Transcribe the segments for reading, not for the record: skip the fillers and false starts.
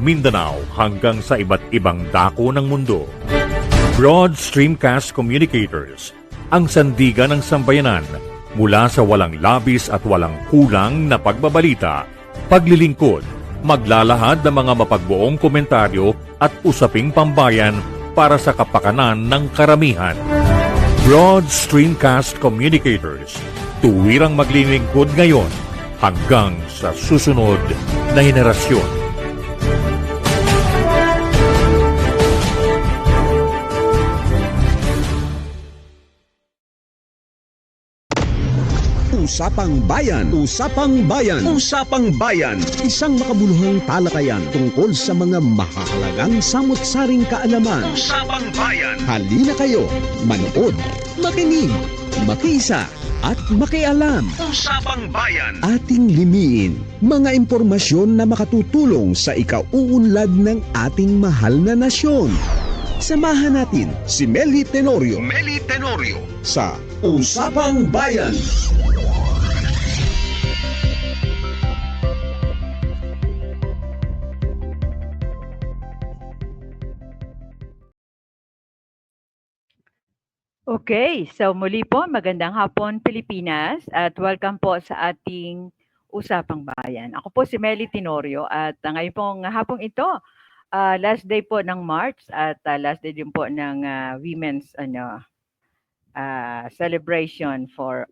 Mindanao hanggang sa iba't ibang dako ng mundo. Broad Streamcast Communicators, ang sandigan ng sambayanan mula sa walang labis at walang kulang na pagbabalita, paglilingkod, maglalahad ng mga mapagbuong komentaryo at usaping pambayan para sa kapakanan ng karamihan. Broad Streamcast Communicators, tuwirang maglilingkod ngayon hanggang sa susunod na henerasyon. Usapang Bayan. Usapang Bayan. Usapang Bayan. Isang makabuluhang talakayan tungkol sa mga mahahalagang samut-saring kaalaman. Usapang Bayan. Halina kayo, manood, makinig, makiisa, at makialam. Usapang Bayan. Ating limiin mga impormasyon na makatutulong sa ikauunlad ng ating mahal na nasyon. Samahan natin si Meli Tenorio. Meli Tenorio sa Usapang Bayan. Okay, so muli po, magandang hapon Pilipinas at welcome po sa ating Usapang Bayan. Ako po si Meli Tenorio at ngayon pong hapong ito, last day po ng March at last day din po ng Women's celebration for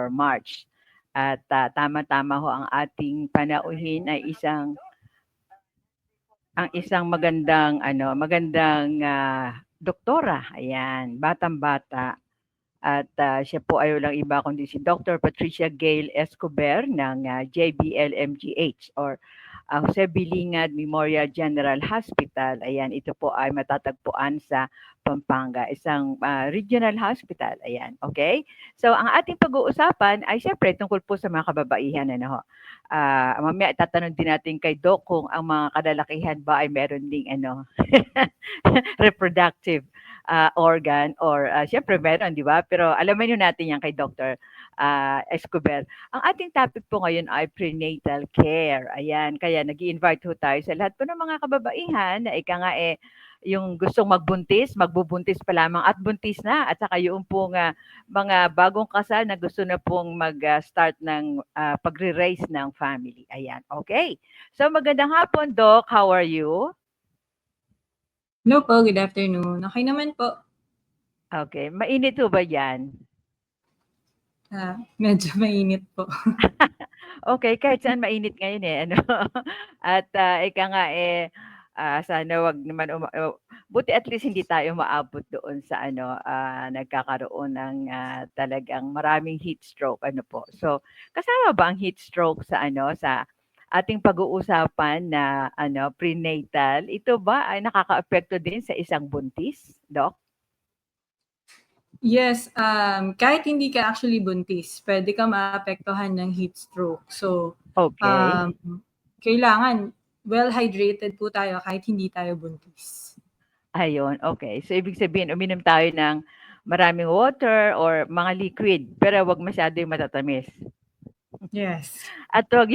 March. At tama-tama ho ang ating panauhin ay isang magandang doktora, ayan, batang-bata. At siya po ay walang iba kundi si Dr. Patricia Gail Escobar ng JBL-MGH or Jose Bilingad Memorial General Hospital. Ayan, ito po ay matatagpuan sa Pampanga, isang regional hospital. Ayan, okay? So, ang ating pag-uusapan ay siyempre tungkol po sa mga kababaihan. Mamaya itatanong din natin kay Doc kung ang mga kalalakihan ba ay meron ding reproductive organ or siyempre meron, di ba? Pero alamin nyo natin yan kay Dr. Escobar. Ang ating topic po ngayon ay prenatal care. Ayan, kaya nag-i-invite ho tayo sa lahat po ng mga kababaihan na yung gustong magbubuntis pa lamang at buntis na at saka yung pong mga bagong kasal na gusto na pong mag-start ng pagre-raise ng family. Ayan, okay. So magandang hapon, Doc. How are you? Hello po, good afternoon. Okay naman po. Okay, mainit ho ba yan? Medyo mainit po. Okay, kahit saan mainit ngayon At sana wag naman buti at least hindi tayo maabot doon sa nagkakaroon ng talagang maraming heat stroke po. So, kasama ba ang heat stroke sa sa ating pag-uusapan na prenatal? Ito ba ay nakakaapekto din sa isang buntis, Doc? Yes, kahit hindi ka actually buntis, pwede ka maapektuhan ng heat stroke. So, okay. Kailangan well-hydrated po tayo kahit hindi tayo buntis. Ayun, okay. So, ibig sabihin, uminom tayo ng maraming water or mga liquid, pero wag masyado yung matatamis. Yes. At wag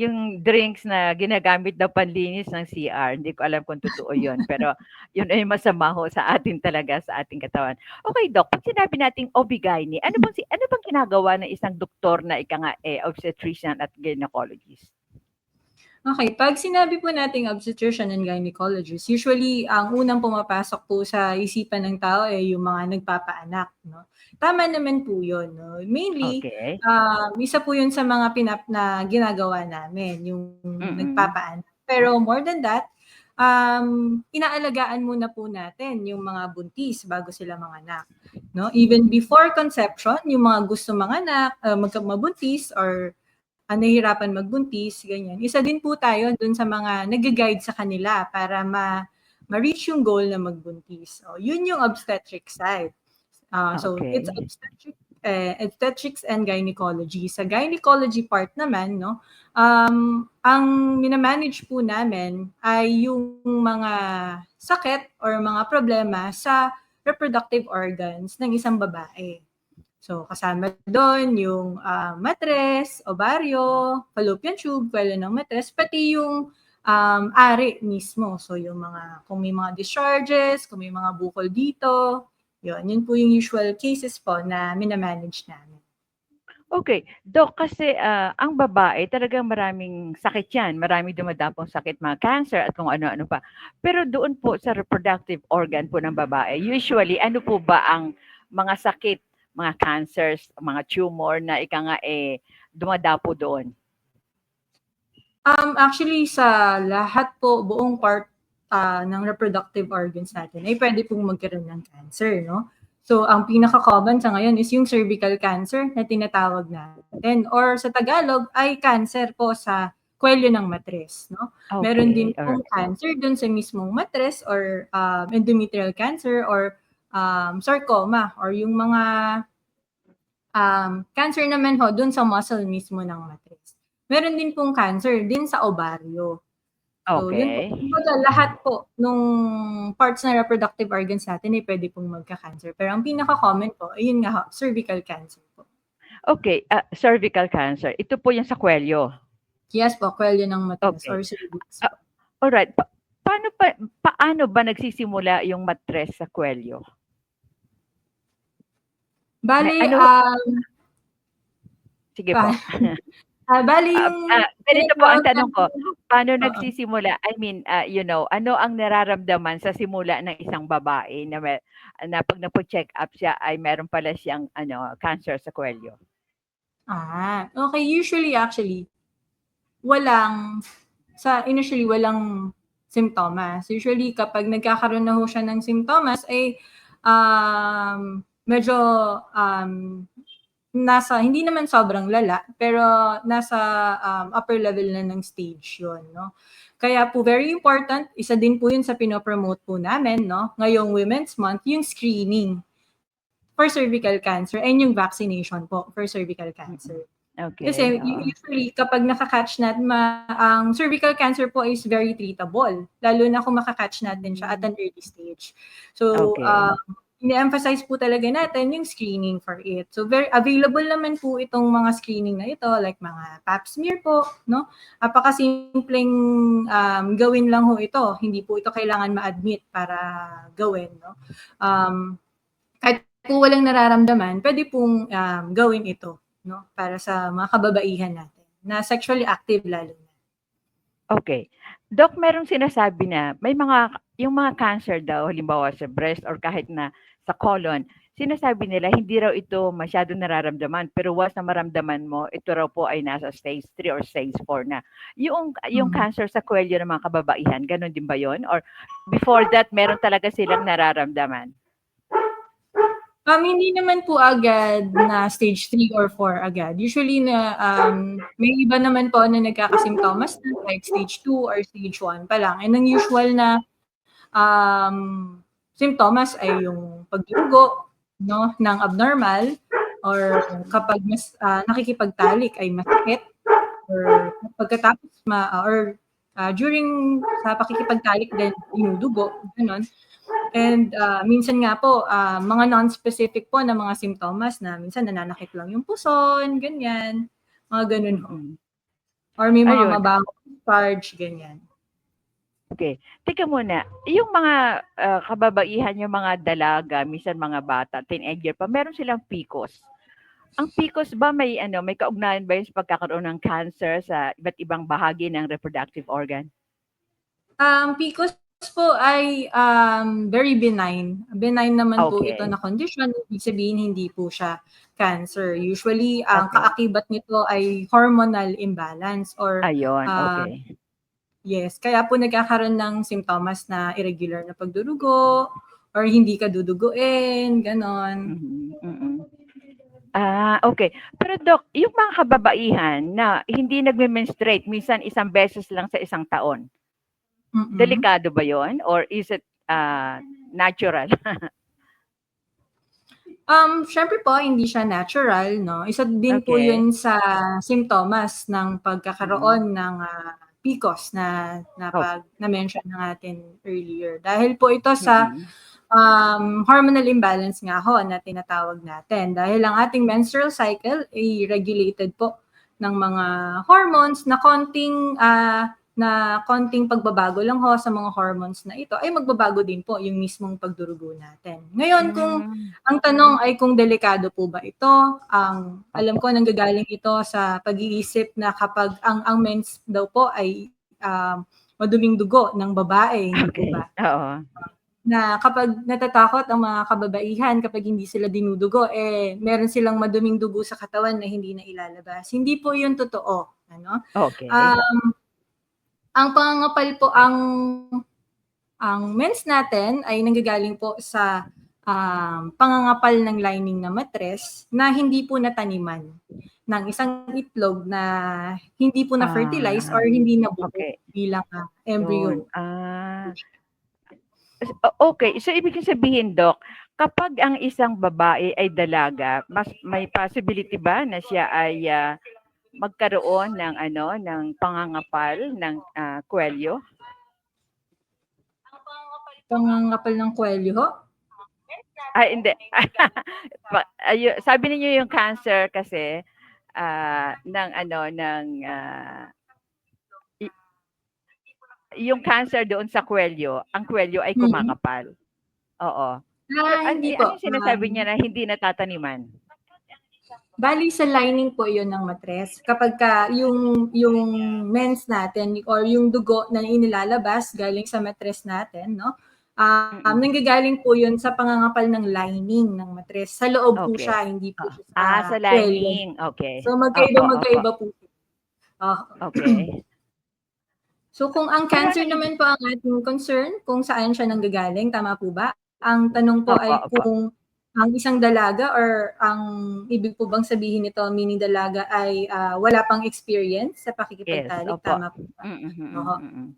yung drinks na ginagamit daw panlinis ng CR. Hindi ko alam kung totoo yun, pero yun ay masama ho sa atin talaga, sa ating katawan. Okay, Doc, pag sinabi nating OB-GYN, ano bang ginagawa ng isang doktor na obstetrician at gynecologist? Okay, pag sinabi po nating obstetrician and gynecologist, usually ang unang pumapasok po sa isipan ng tao ay yung mga nagpapaanak, no? Tama naman po yun, no? Mainly, Okay. Isa po yun sa mga na ginagawa namin, yung nagpapaanak. Pero more than that, inaalagaan muna po natin yung mga buntis bago sila manganak, no? Even before conception, yung mga gusto manganak, mabuntis or nahihirapan magbuntis, ganyan. Isa din po tayo dun sa mga nag-guide sa kanila para ma-reach yung goal na magbuntis. So, yun yung obstetric side. So, Okay. it's obstetrics and gynecology. Sa gynecology part naman, no, ang minamanage po namin ay yung mga sakit or mga problema sa reproductive organs ng isang babae. So, kasama doon yung matres, ovaryo, fallopian tube, kwelo ng matres, pati yung ari mismo. So yung kung may mga discharges, kung may mga bukol dito, yun po yung usual cases po na minamanage namin. Okay. Doc, kasi ang babae talagang maraming sakit yan. Maraming dumadapong sakit, mga cancer at kung ano-ano pa. Pero doon po sa reproductive organ po ng babae, usually ano po ba ang mga sakit, mga cancers, mga tumor na dumadapo doon? Actually, sa lahat po, buong part ng reproductive organs natin ay pwede pong magkaroon ng cancer, no? So, ang pinaka-common sa ngayon is yung cervical cancer na tinatawag natin. Or sa Tagalog ay cancer po sa kwelyo ng matres, no? Meron din Okay. pong cancer dun sa mismong matres or endometrial cancer or sarcoma or yung mga cancer naman ho dun sa muscle mismo ng matres. Meron din pong cancer din sa ovaryo. So, yun po. Okay. Kumbaga, lahat po nung parts ng reproductive organs natin ay pwede pong magka-cancer. Pero ang pinaka-common po, ayun nga ho, cervical cancer po. Okay. Cervical cancer. Ito po yung sa kwelyo. Yes po, kwelyo ng matres Okay. or cervix po. Alright. Paano ba nagsisimula yung matres sa kwelyo? Bali, Sige po. bali yung Ganito po ang tanong ko. Paano Oo. nagsisimula? I mean, ano ang nararamdaman sa simula ng isang babae na pag napo-check up siya ay meron pala siyang cancer sa kwelyo? Okay. Usually, actually, initially, walang simptomas. Usually, kapag nagkakaroon na ho siya ng simptomas, ay medyo hindi naman sobrang lala, pero nasa upper level na ng stage yun, no? Kaya po, very important, isa din po yun sa pinopromote po namin, no? Ngayong Women's Month, yung screening for cervical cancer and yung vaccination po for cervical cancer. Okay. Kasi usually, kapag nakakatch natin, ang cervical cancer po is very treatable, lalo na kung makakatch natin siya at an early stage. So, Okay. ini-emphasize po talaga natin yung screening for it. So, very available naman po itong mga screening na ito, like mga pap smear po, no? Apakasimpleng gawin lang ho ito. Hindi po ito kailangan ma-admit para gawin, no? Kahit po walang nararamdaman, pwede pong gawin ito, no? Para sa mga kababaihan natin na sexually active lalo na. Okay. Doc, merong sinasabi na yung mga cancer daw, halimbawa sa breast or kahit na sa colon, sinasabi nila hindi raw ito masyadong nararamdaman, pero once na maramdaman mo, ito raw po ay nasa stage 3 or stage 4 na. Yung cancer sa kwelyo ng mga kababaihan, ganun din ba yon? Or before that, meron talaga silang nararamdaman? Hindi naman po agad na stage 3 or 4 agad. Usually may iba naman po na nagkakasimptomas na like stage 2 or stage 1 pa lang. And ang usual na symptomas ay yung pagdurugo, no, ng abnormal or kapag mas nakikipagtalik ay masakit or pagkatapos during sa pakikipagtalik din yung dugo, ganun. And minsan nga po, mga non-specific po na mga simptomas na minsan nananakit lang yung puson, ganyan. Mga ganun ho. Or may mga mabaho discharge, ganyan. Okay. Teka muna, yung mga kababaihan, yung mga dalaga, minsan mga bata, teenager pa, meron silang PCOS. Ang PCOS ba may kaugnayan ba yun sa pagkakaroon ng cancer sa iba't ibang bahagi ng reproductive organ? PCOS po ay very benign. Benign naman po ito na condition. Ibig sabihin, hindi po siya cancer. Usually, ang kaakibat nito ay hormonal imbalance or Ayun, okay. Yes, kaya po nagkakaroon ng simptomas na irregular na pagdurugo or hindi ka duduguin, ganon. Okay. Pero Doc, yung mga kababaihan na hindi nagme-menstruate, minsan isang beses lang sa isang taon, delikado ba yon? Or is it natural? Syempre po, hindi siya natural, no? Isa din po yun sa simptomas ng pagkakaroon ng PCOS na na-mention na natin earlier. Dahil po ito sa hormonal imbalance nga ho na tinatawag natin. Dahil ang ating menstrual cycle ay regulated po ng mga hormones na konting na konting pagbabago lang ho sa mga hormones na ito, ay magbabago din po yung mismong pagdurugo natin. Ngayon, kung ang tanong ay kung delikado po ba ito, alam ko nanggagaling ito sa pag-iisip na kapag ang mens daw po ay maduming dugo ng babae, hindi po ba? Oo. Na kapag natatakot ang mga kababaihan kapag hindi sila dinudugo, meron silang maduming dugo sa katawan na hindi na ilalabas. Hindi po yun totoo. Ano? Okay. Ang pangangapal po, ang mens natin ay nanggagaling po sa pangangapal ng lining na matres na hindi po nataniman ng isang itlog na hindi po na-fertilize or hindi nabuo bilang embryo. Okay, so ibig sabihin, Doc, kapag ang isang babae ay dalaga, mas may possibility ba na siya ay magkaroon ng ng pangangapal ng kwelyo? Pangangapal ng kwelyo ho? Ay, hindi. Sabi niyo yung cancer kasi ng yung cancer doon sa kwelyo, ang kwelyo ay kumakapal. Oo. Hindi po. Ano sinasabi niya na hindi natataniman? Bali sa lining po 'yon ng matres. Kapag yung mens natin or yung dugo na inilalabas galing sa matres natin, no? Nanggagaling po 'yon sa pangangapal ng lining ng matres. Sa loob po siya, hindi po siya sa lining. Okay. So magkaiba po. Okay. So kung ang cancer naman po ang ating concern, kung saan siya nanggagaling, tama po ba? Ang tanong po ay kung ang isang dalaga or ang ibig po bang sabihin nito, meaning dalaga ay wala pang experience sa pakikipagtalik, tama po ba?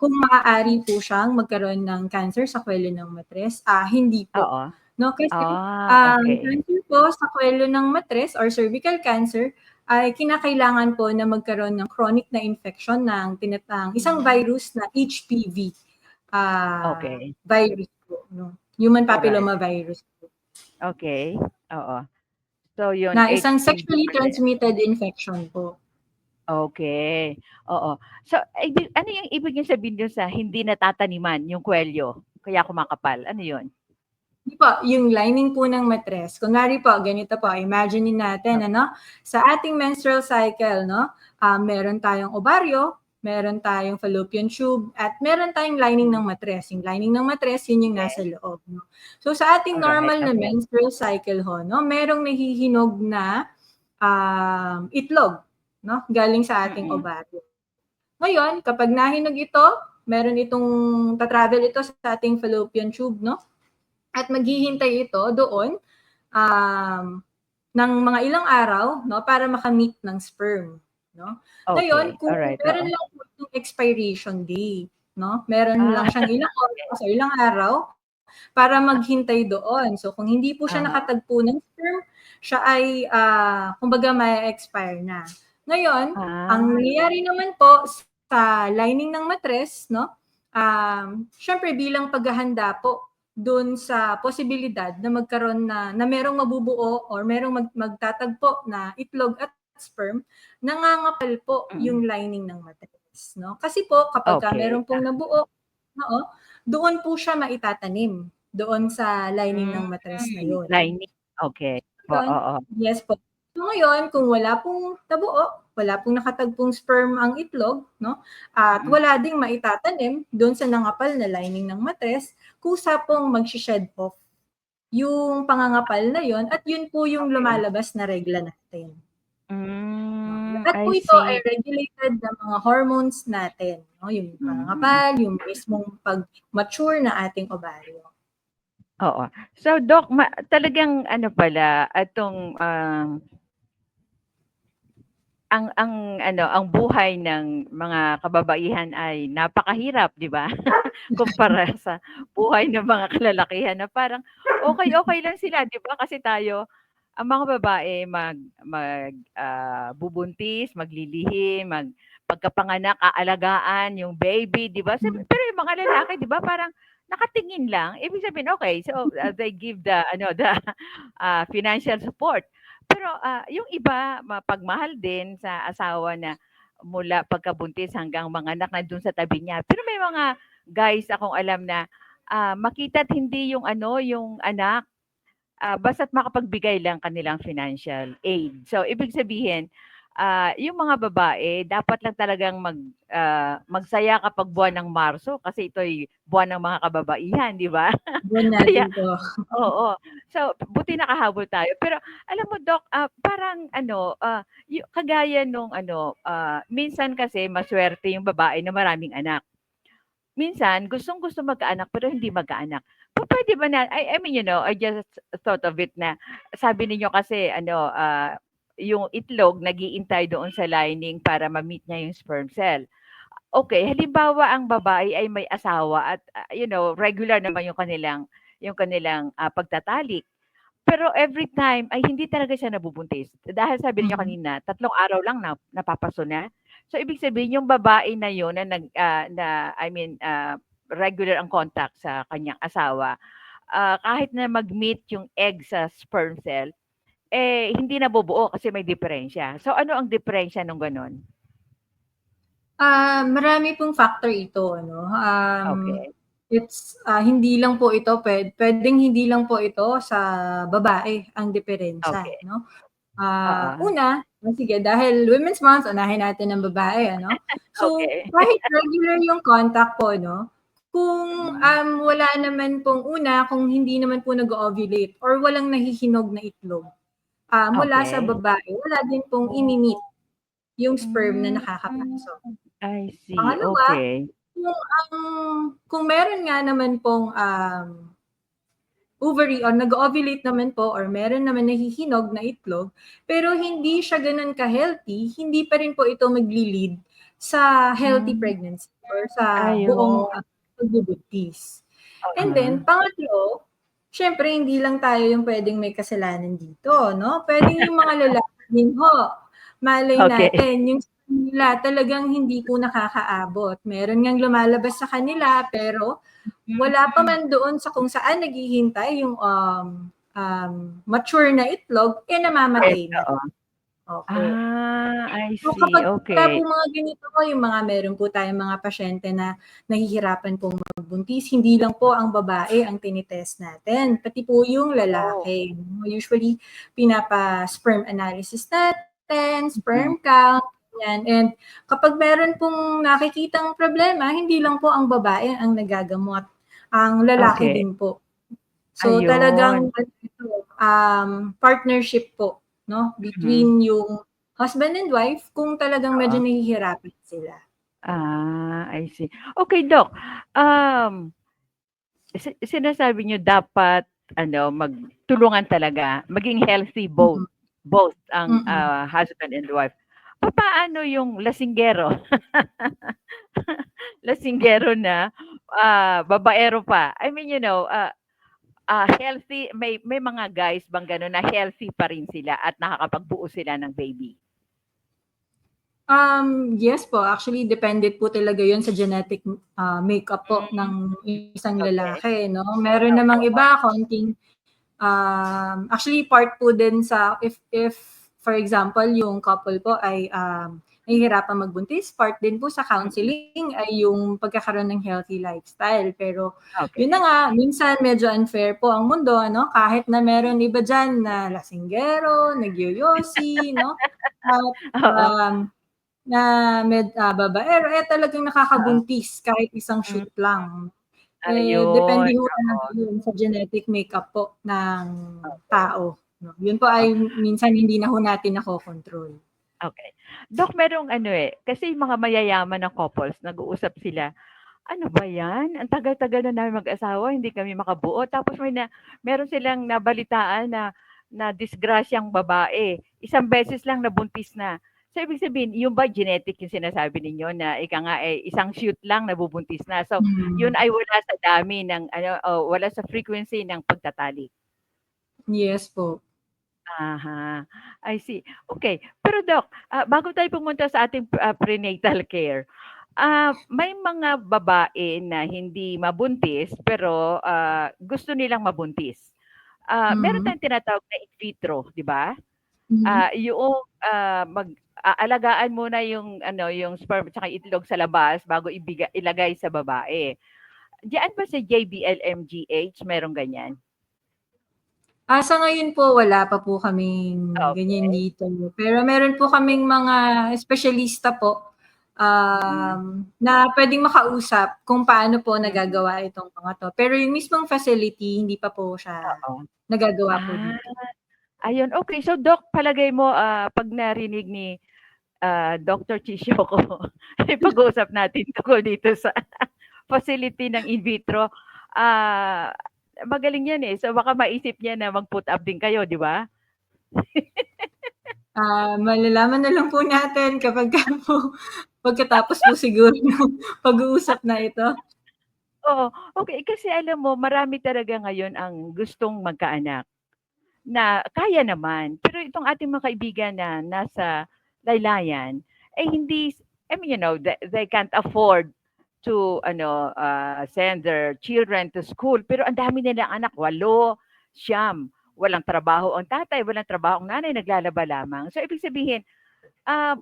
Kung maaari po siyang magkaroon ng cancer sa kwelyo ng matres, hindi po. No, kasi cancer po sa kwelyo ng matres or cervical cancer ay kinakailangan po na magkaroon ng chronic na infection ng isang virus na HPV virus po, no? Human papilloma virus po. Okay. Oo. So yun na isang sexually transmitted infection po. Okay. Oo. So ano yung ibig niyo sabihin doon sa hindi natataniman yung kwelyo kaya kumakapal? Ano yun? Di po, yung lining po ng matres. Kunwari po, ganito po, imagine natin, sa ating menstrual cycle, no, meron tayong ovaryo, meron tayong fallopian tube, at meron tayong lining ng matres. Yung lining ng matres, yun yung nasa loob. No? So sa ating normal na menstrual cycle ho, no, merong nahihinog na itlog, no, galing sa ating ovaryo. Ngayon, kapag nahinog ito, meron itong tatravel ito sa ating fallopian tube, no? At maghihintay ito doon ng mga ilang araw, no, para makamit ng sperm, no. Ngayon, kung meron lang po itong expiration day, no, meron lang siyang ilang oras o ilang araw para maghintay doon. So kung hindi po siya nakatagpo ng sperm, siya ay kumbaga ma-expire na. Ngayon, ang nangyayari naman po sa lining ng matres, no, syempre bilang paghahanda po doon sa posibilidad na magkaroon na merong mabubuo or merong magtatagpo na itlog at sperm, nangangapal po yung lining ng matres, no? Kasi po kapag meron pong nabuo, no, doon po siya maitatanim doon sa lining ng matres na yun. Lining. Okay. Yes po. So ngayon, kung wala pong nabuo, wala pong nakatagpong sperm ang itlog, no? At wala ding maitatanim doon sa nangapal na lining ng matres, kusa pong mag-shed off yung pangangapal na yon at yun po yung lumalabas na regla natin. At po ito ay regulated ng mga hormones natin, no? Yung pangangapal, yung mismong pag-mature na ating ovaryo. Oo. So Doc, talagang ano pala atong ang buhay ng mga kababaihan ay napakahirap, di ba? Kumpara sa buhay ng mga kalalakihan na parang okay lang sila, di ba? Kasi tayo, ang mga babae bubuntis, maglilihim, pagkapanganak, aalagaan yung baby, di ba? Pero yung mga lalaki, di ba? Parang nakatingin lang. Ibig sabihin, okay, so they give the financial support. Pero yung iba, mapagmahal din sa asawa na mula pagkabuntis hanggang manganak na dun sa tabi niya. Pero may mga guys akong alam na makita't hindi yung ano, yung anak, basta't makapagbigay lang kanilang financial aid. So, ibig sabihin, yung mga babae, dapat lang talagang magsaya kapag buwan ng Marso kasi ito'y buwan ng mga kababaihan, di ba? Buwan Kaya, natin 'to. oo. So, buti nakahabol tayo. Pero alam mo, Doc, parang ano, kagaya nung ano, minsan kasi maswerte yung babae na maraming anak. Minsan, gustong-gusto magkaanak pero hindi magkaanak. Pupuwede ba na I mean, I just thought of it na sabi ninyo kasi ano, yung itlog nag-iintay doon sa lining para ma-meet niya yung sperm cell. Okay, halimbawa ang babae ay may asawa at, regular naman yung kanilang pagtatalik. Pero every time ay hindi talaga siya nabubuntis. Dahil sabi niyo Mm. kanina, 3 araw lang napapaso na. So ibig sabihin yung babae na yun na I mean, regular ang contact sa kanyang asawa, kahit na mag-meet yung egg sa sperm cell, hindi nabubuo kasi may diferensya. So ano ang diferensya nung gano'n? Marami pong factor ito ano, Okay. it's, hindi lang po ito puwedeng hindi lang po ito sa babae ang diferensya Okay. 'no. Oo. Una, sige dahil Women's Month unahin natin ang babae ano. So, Okay. kahit regular yung contact po 'no, kung, Hmm. wala naman pong kung hindi naman po nag-o-ovulate or walang nahihinog na itlog, mula sa Okay. babae wala din pong imi-meet yung sperm na Hmm. nakakapasok. I see, Pangalawa, okay. kung meron nga naman pong, ovary or nag-o-ovulate naman po or meron naman nahihinog na itlog, pero hindi siya gano'n ka-healthy, hindi pa rin po ito magli-lead sa healthy Hmm, pregnancy or sa buong, ayun. pagbubuntis. And then Uh-huh. pangatlo, siyempre hindi lang tayo yung puwedeng may kasalanan dito 'no, puwedeng yung mga lalaki din ho. Malay Okay. natin yung sa kanila talagang hindi po nakakaabot. Meron ngang lumalabas sa kanila pero wala pa Hmm. man doon sa kung saan naghihintay yung, mature na itlog, Yes, namamatay na. oo. Opo. I So see, kapagka po okay. mga ganito po, yung mga meron po tayong mga pasyente na nahihirapan pong magbuntis, hindi lang po ang babae ang tinitest natin, pati po yung Oh. lalaki. Usually, pinapa-sperm analysis natin, Mhm. sperm count, yan. And kapag meron pong nakikitang problema, hindi lang po ang babae ang nagagamot, ang lalaki Okay. din po. So talagang Ayun. ano ito, partnership po 'no, Mhm. between yung husband and wife kung talagang medyo Oo. nahihirapan sila. I see. Okay, Doc, um, sinasabi niyo dapat ano, magtulungan talaga, maging healthy both Mm, both ang, mm. husband and wife. Papaano yung lasinggero? Lasinggero na, babaero pa. I mean, healthy may mga guys bang gano'n na healthy pa rin sila at nakakapagbuo sila ng baby? Yes po, actually depende po talaga 'yun sa genetic, makeup po Hmm, ng isang okay. lalaki 'no. Meron Opo, namang iba konting, actually part po din sa if for example yung couple po ay, nahihirapang magbuntis, part din po sa mm, counseling ay yung pagkakaroon ng healthy lifestyle. Pero yun na okay. nga, minsan medyo unfair po ang mundo ano, kahit na meron iba diyan na lasinggero, nagyoyosi 'no, at, Oo, na babaero, talagang oo, nakakabuntis kahit isang hmm, shoot lang. Depende ayun, ho talaga oo, yun sa genetic makeup po ng okey, tao, 'no. Yun po oo, ay minsan hindi na ho natin nakokontrol. okey. Doc, merong ano, kasi yung mga mayayaman na couples nag-uusap sila, "Ano ba 'yan, ang tagal-tagal na namin mag-asawa hindi kami makabuo." Tapos meron silang nabalitaan na na disgrasyang babae, isang beses lang nabuntis na. So, ibig sabihin yun ba genetic yung sinasabi ninyo na ika nga, isang shoot lang nabubuntis na. So, yun Hmm, ay wala sa dami ng ano o wala sa frequency ng pagtatalik? yes po. Aha, I see. Okay. Pero Doc, bago tayo pumunta sa ating, prenatal care, may mga babae na hindi mabuntis pero, gusto nilang mabuntis. Meron Mhm, tayong tinatawag na in vitro, 'di ba? Mhm. yung aalagaan muna yung ano, yung sperm tsaka itlog sa labas bago ilagay sa babae. Diyan ba sa JBL-MGH merong ganyan? Sa ngayon po wala pa po kaming ganyan Okay. dito. Pero meron po kaming mga espesyalista po, Mm. na puwedeng makausap kung paano po Mm. nagagawa itong mga 'to. Pero yung mismong facility hindi pa po siya Oo. nagagawa po Ah, dito. ayun. Okay. So Doc, palagay mo, 'pag narinig ni, Doctor Chisyoco yung pag-uusap natin tungkol dito sa facility ng in vitro, ah, magaling yan, eh. So baka maisip niya na mag-put up din kayo, 'di ba? Malalaman na lang po natin kapagka po pagkatapos po siguro ng pag-uusap na ito. Oo. Okay, kasi alam mo marami talaga ngayon ang gustong magkaanak. Na kaya naman, pero itong ating mga kaibigan na nasa laylayan, eh hindi I mean, they can't afford to ano, send their children to school, pero ang dami nilang anak, 8, 9, walang trabaho ang tatay, walang trabaho ang nanay, naglalaba lamang. So ibig sabihin,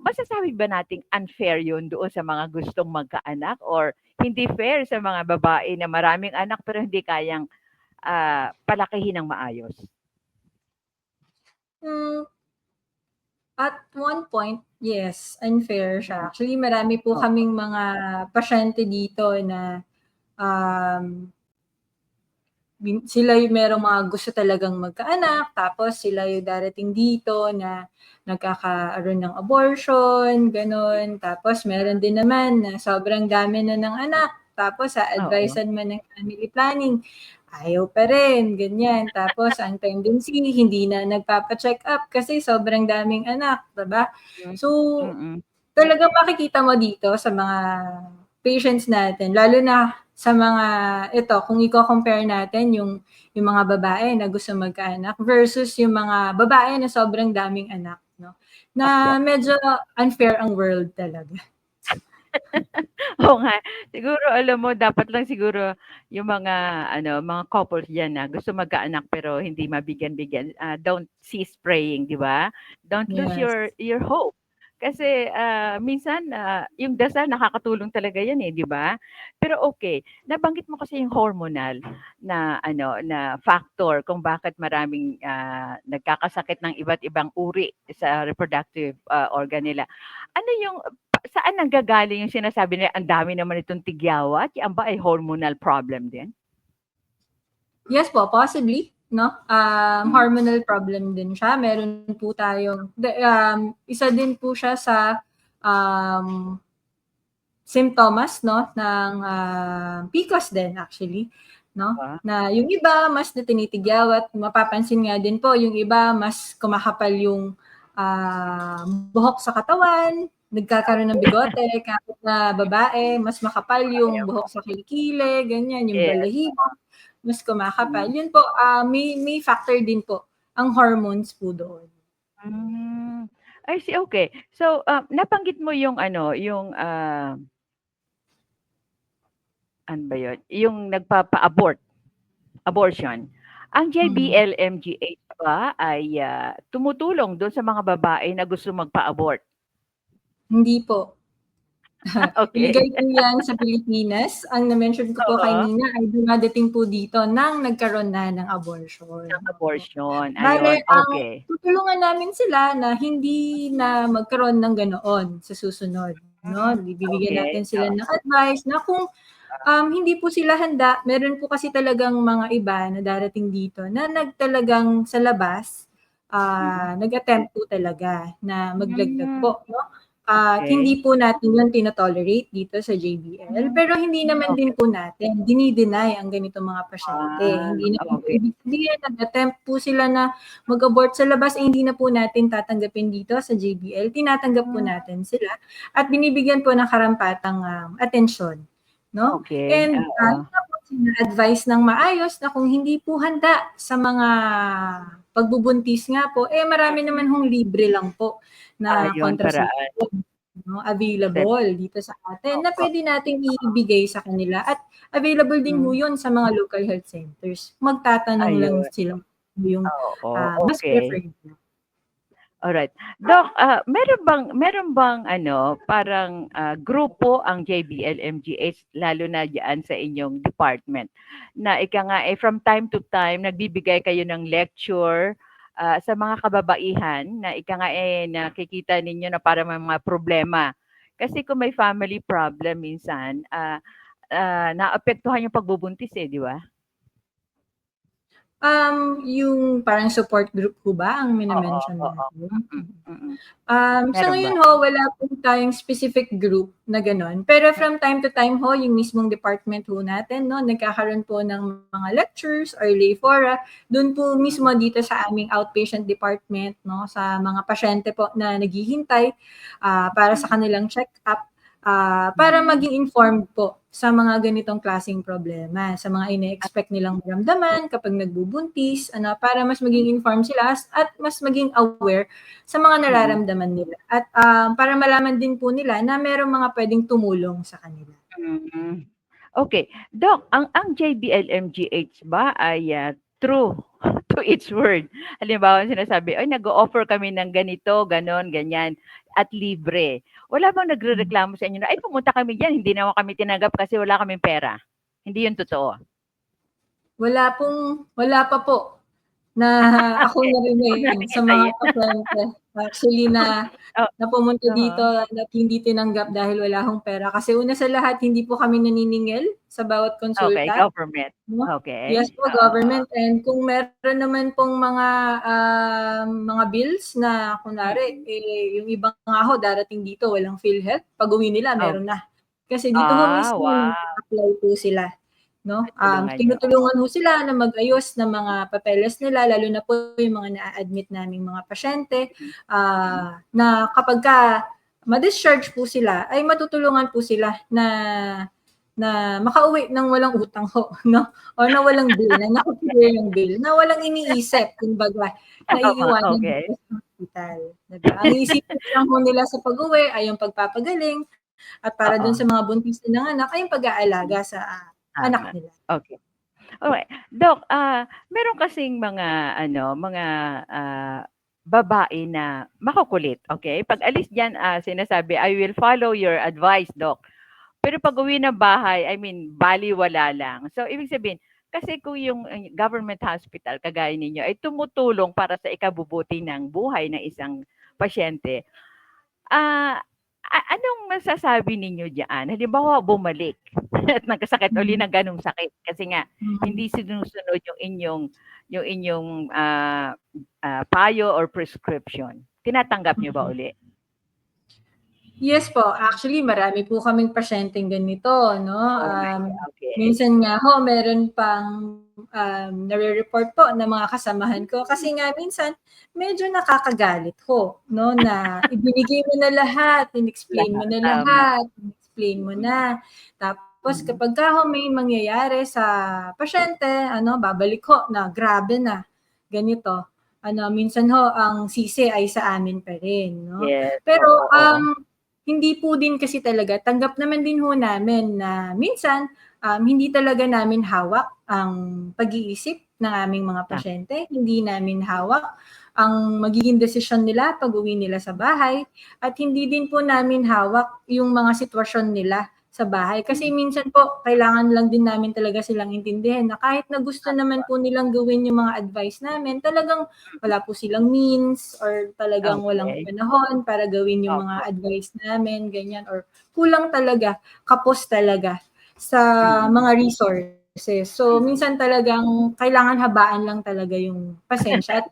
masasabi ba nating unfair 'yun doon sa mga gustong magkaanak or hindi fair sa mga babae na maraming anak pero hindi kayang, palakihin ng maayos? Hmm, at one point, yes, unfair siya. Mm. Actually, marami po Oo. kaming mga pasyente dito na, um, sila yung merong mga gusto talagang magkaanak, tapos sila yung darating dito na nagkakaroon ng abortion, gano'n. Tapos meron din naman na sobrang dami na ng anak, tapos Oo. a-advice-an man ng family planning, ayaw pa rin, ganyan. Tapos ang tendency, hindi na nagpapa-check-up kasi sobrang daming anak, 'di ba? Hmm. So, Mm. talagang makikita mo dito sa mga patients natin, lalo na sa mga ito, kung iko-compare natin yung mga babae na gusto magkaanak versus yung mga babae na sobrang daming anak, 'no, Opo. na medyo unfair ang world talaga. Oo nga. Siguro alam mo dapat lang siguro yung mga ano, mga couples diyan na gusto magkaanak pero hindi mabigyan-bigyan, don't cease praying, 'di ba? Don't lose Yes. your hope. Kasi, minsan, yung dasal nakakatulong talaga 'yan, eh, 'di ba? Pero okay, nabanggit mo kasi yung hormonal na ano, na factor kung bakit maraming, nagkakasakit ng iba't ibang uri sa reproductive, organ nila. Ano yung saan nanggagaling yung sinasabi nila, "Ang dami naman itong tigyawat." Yan ba ay hormonal problem din? Yes po, possibly, 'no? Hmm. Hormonal problem din siya. Meron po tayong isa din po siya sa, um simptomas 'no ng, PCOS din actually 'no, Ba? na yung iba mas na tinitigyawat, mapapansin nga din po yung iba mas kumakapal yung, buhok sa katawan, nagkakaroon ng bigote, kahit na babae mas makapal yung Ayaw. buhok sa kilikili, ganyan, yung Yes. balahibo mas kumakapal. Hmm. Yun po, may factor din po ang hormones po doon. Hmm. I see, okay. So, nabanggit mo yung ano, yung, ano ba yun, yung abortion. Ang Hmm, JBL-MGH ba ay, tumutulong dun sa mga babae na gusto magpa-abort? hindi po. Okay. Illegal po 'yan sa Pilipinas. Ang na-mention ko po Oo, kanina ay dumadating po dito ng nagkaroon na ng abortion, ng oo. abortion, Bale ayun, ang okay. tutulungan namin sila na hindi na magkaroon ng ganoon sa susunod, 'no. Hmm. Bibigyan Okay. natin sila Oo. ng advice na kung, hindi po sila handa, meron po kasi talagang mga iba na darating dito na talagang sa labas, Mm. nag-attempt po talaga na maglagdag Hmm. po, 'no. At Okay. hindi po natin 'yun tino-tolerate dito sa JBL, Hmm. pero hindi naman Okay. din po natin dini-deny ang ganitong mga pasyente. Hindi naman po Okay. ibig sabihin nag-attempt po sila na mag-abort sa labas, eh, hindi na po natin tatanggapin dito sa JBL. Tinatanggap po Hmm. natin sila at binibigyan po ng karampatang, atensyon, 'no? Okay. And, Oo. yun nga po sina-advice ng maayos na kung hindi po handa sa mga pagbubuntis nga po, eh, marami naman hong libre lang po na Ayun, paraan. contraceptive, 'no, Step. available dito sa atin na Opo. puwede nating ibigay sa kanila at available din ho Hmm. 'yun sa mga local health centers. Magtatanong lang Ayun. sila kung yung, Oo, mas okay. preferred nila. Alright. Doc, meron bang ano, parang grupo ang JBL-MGH lalo na diyan sa inyong department na ika nga from time to time nagbibigay kayo ng lecture sa mga kababaihan na ika nga nakikita ninyo na parang may mga problema. Kasi kung may family problem minsan naapektuhan yung pagbubuntis di ba? Yung parang support group ho ba ang Oo, mina-mention oo. natin? Mm. Sa Meron ba? ngayon ho, wala po tayong specific group na gano'n. Pero from time to time ho, yung mismong department ho natin, no, nagkakaroon po ng mga lectures or lay fora, doon po mismo dito sa aming outpatient department, no, sa mga pasyente po na naghihintay para sa kanilang check-up, para maging informed po sa mga ganitong klaseng problema, sa mga ine-expect nilang maramdaman kapag nagbubuntis, para mas maging informed sila at mas maging aware sa mga nararamdaman nila. At para malaman din po nila na merong mga pwedeng tumulong sa kanila. Mm. Okay. Doc, ang JBL-MGH ba ay true to its word? Halimbawa, sinasabi, ay nag-o-offer kami ng ganito, ganon, ganyan, at libre. Wala bang nagrereklamo sa inyo na, ay pumunta kami diyan, hindi naman kami tinanggap kasi wala kaming pera? Hindi yun totoo. Wala pa po na ako narinig sa mga pasyente. Actually na pumunta dito at hindi tinanggap dahil wala akong pera. Kasi una sa lahat, hindi po kami naniningil sa bawat Okay, konsulta. government. No? Okay. Yes po, government. And kung meron naman pong mga bills na kunwari, yung ibang nga ho, darating dito, walang PhilHealth. Pag uwi nila, meron na. Kasi dito ho mismo, wow. apply po sila. No? Tulungan niyo. Tinutulungan ho sila na mag-ayos ng mga papeles nila, lalo na po yung mga na-admit naming mga pasyente, na kapag ka ma-discharge po sila, ay matutulungan po sila na makauwi ng walang utang ho, no? O na walang bill, na nakapigil yung bill, na walang iniisip, kumbaga, na iiwanan Okay. sa hospital. Diba? Ang iisipin lang ho nila sa pag-uwi ay yung pagpapagaling at para dun sa mga buntis na nanganak ay yung pag-aalaga sa anak nila. Okay. Alright. Doc, meron kasing mga babae na makukulit, okay? Pag alis diyan, sinasabi, I will follow your advice, Doc. Pero pag uwi ng bahay, I mean, baliwala lang. So, ibig sabihin, kasi kung yung government hospital, kagaya ninyo, ay tumutulong para sa ikabubuti ng buhay ng isang pasyente, anong masasabi ninyo diyan? Halimbawa, bumalik at nagkasakit uli ng ganung sakit kasi nga hindi sinusunod yung inyong payo or prescription. Tinatanggap niyo ba uli? Yes po. Actually, marami po kaming pasyenteng ganito, no? Okay. Minsan nga ho, meron pang nare-report po ng mga kasamahan ko kasi nga minsan medyo nakakagalit ho, no, na ibinigay mo na lahat, in-explain mo na lahat, in-explain mo na. Tapos kapag ka ho may mangyayari sa pasyente, babalik ho na grabe na, ganito. Minsan ho, ang sisi ay sa amin pa rin, no? Yes. Pero hindi po din kasi talaga, tanggap naman din ho namin na minsan hindi talaga namin hawak ang pag-iisip ng aming mga pasyente, hindi namin hawak ang magiging desisyon nila pag uwi nila sa bahay, at hindi din po namin hawak yung mga sitwasyon nila sa bahay. Kasi minsan po, kailangan lang din namin talaga silang intindihin na kahit na gusto naman po nilang gawin yung mga advice namin, talagang wala po silang means or talagang walang panahon para gawin yung mga advice namin, ganyan, or kulang talaga, kapos talaga sa mga resources. So, minsan talagang kailangan habaan lang talaga yung pasensya. At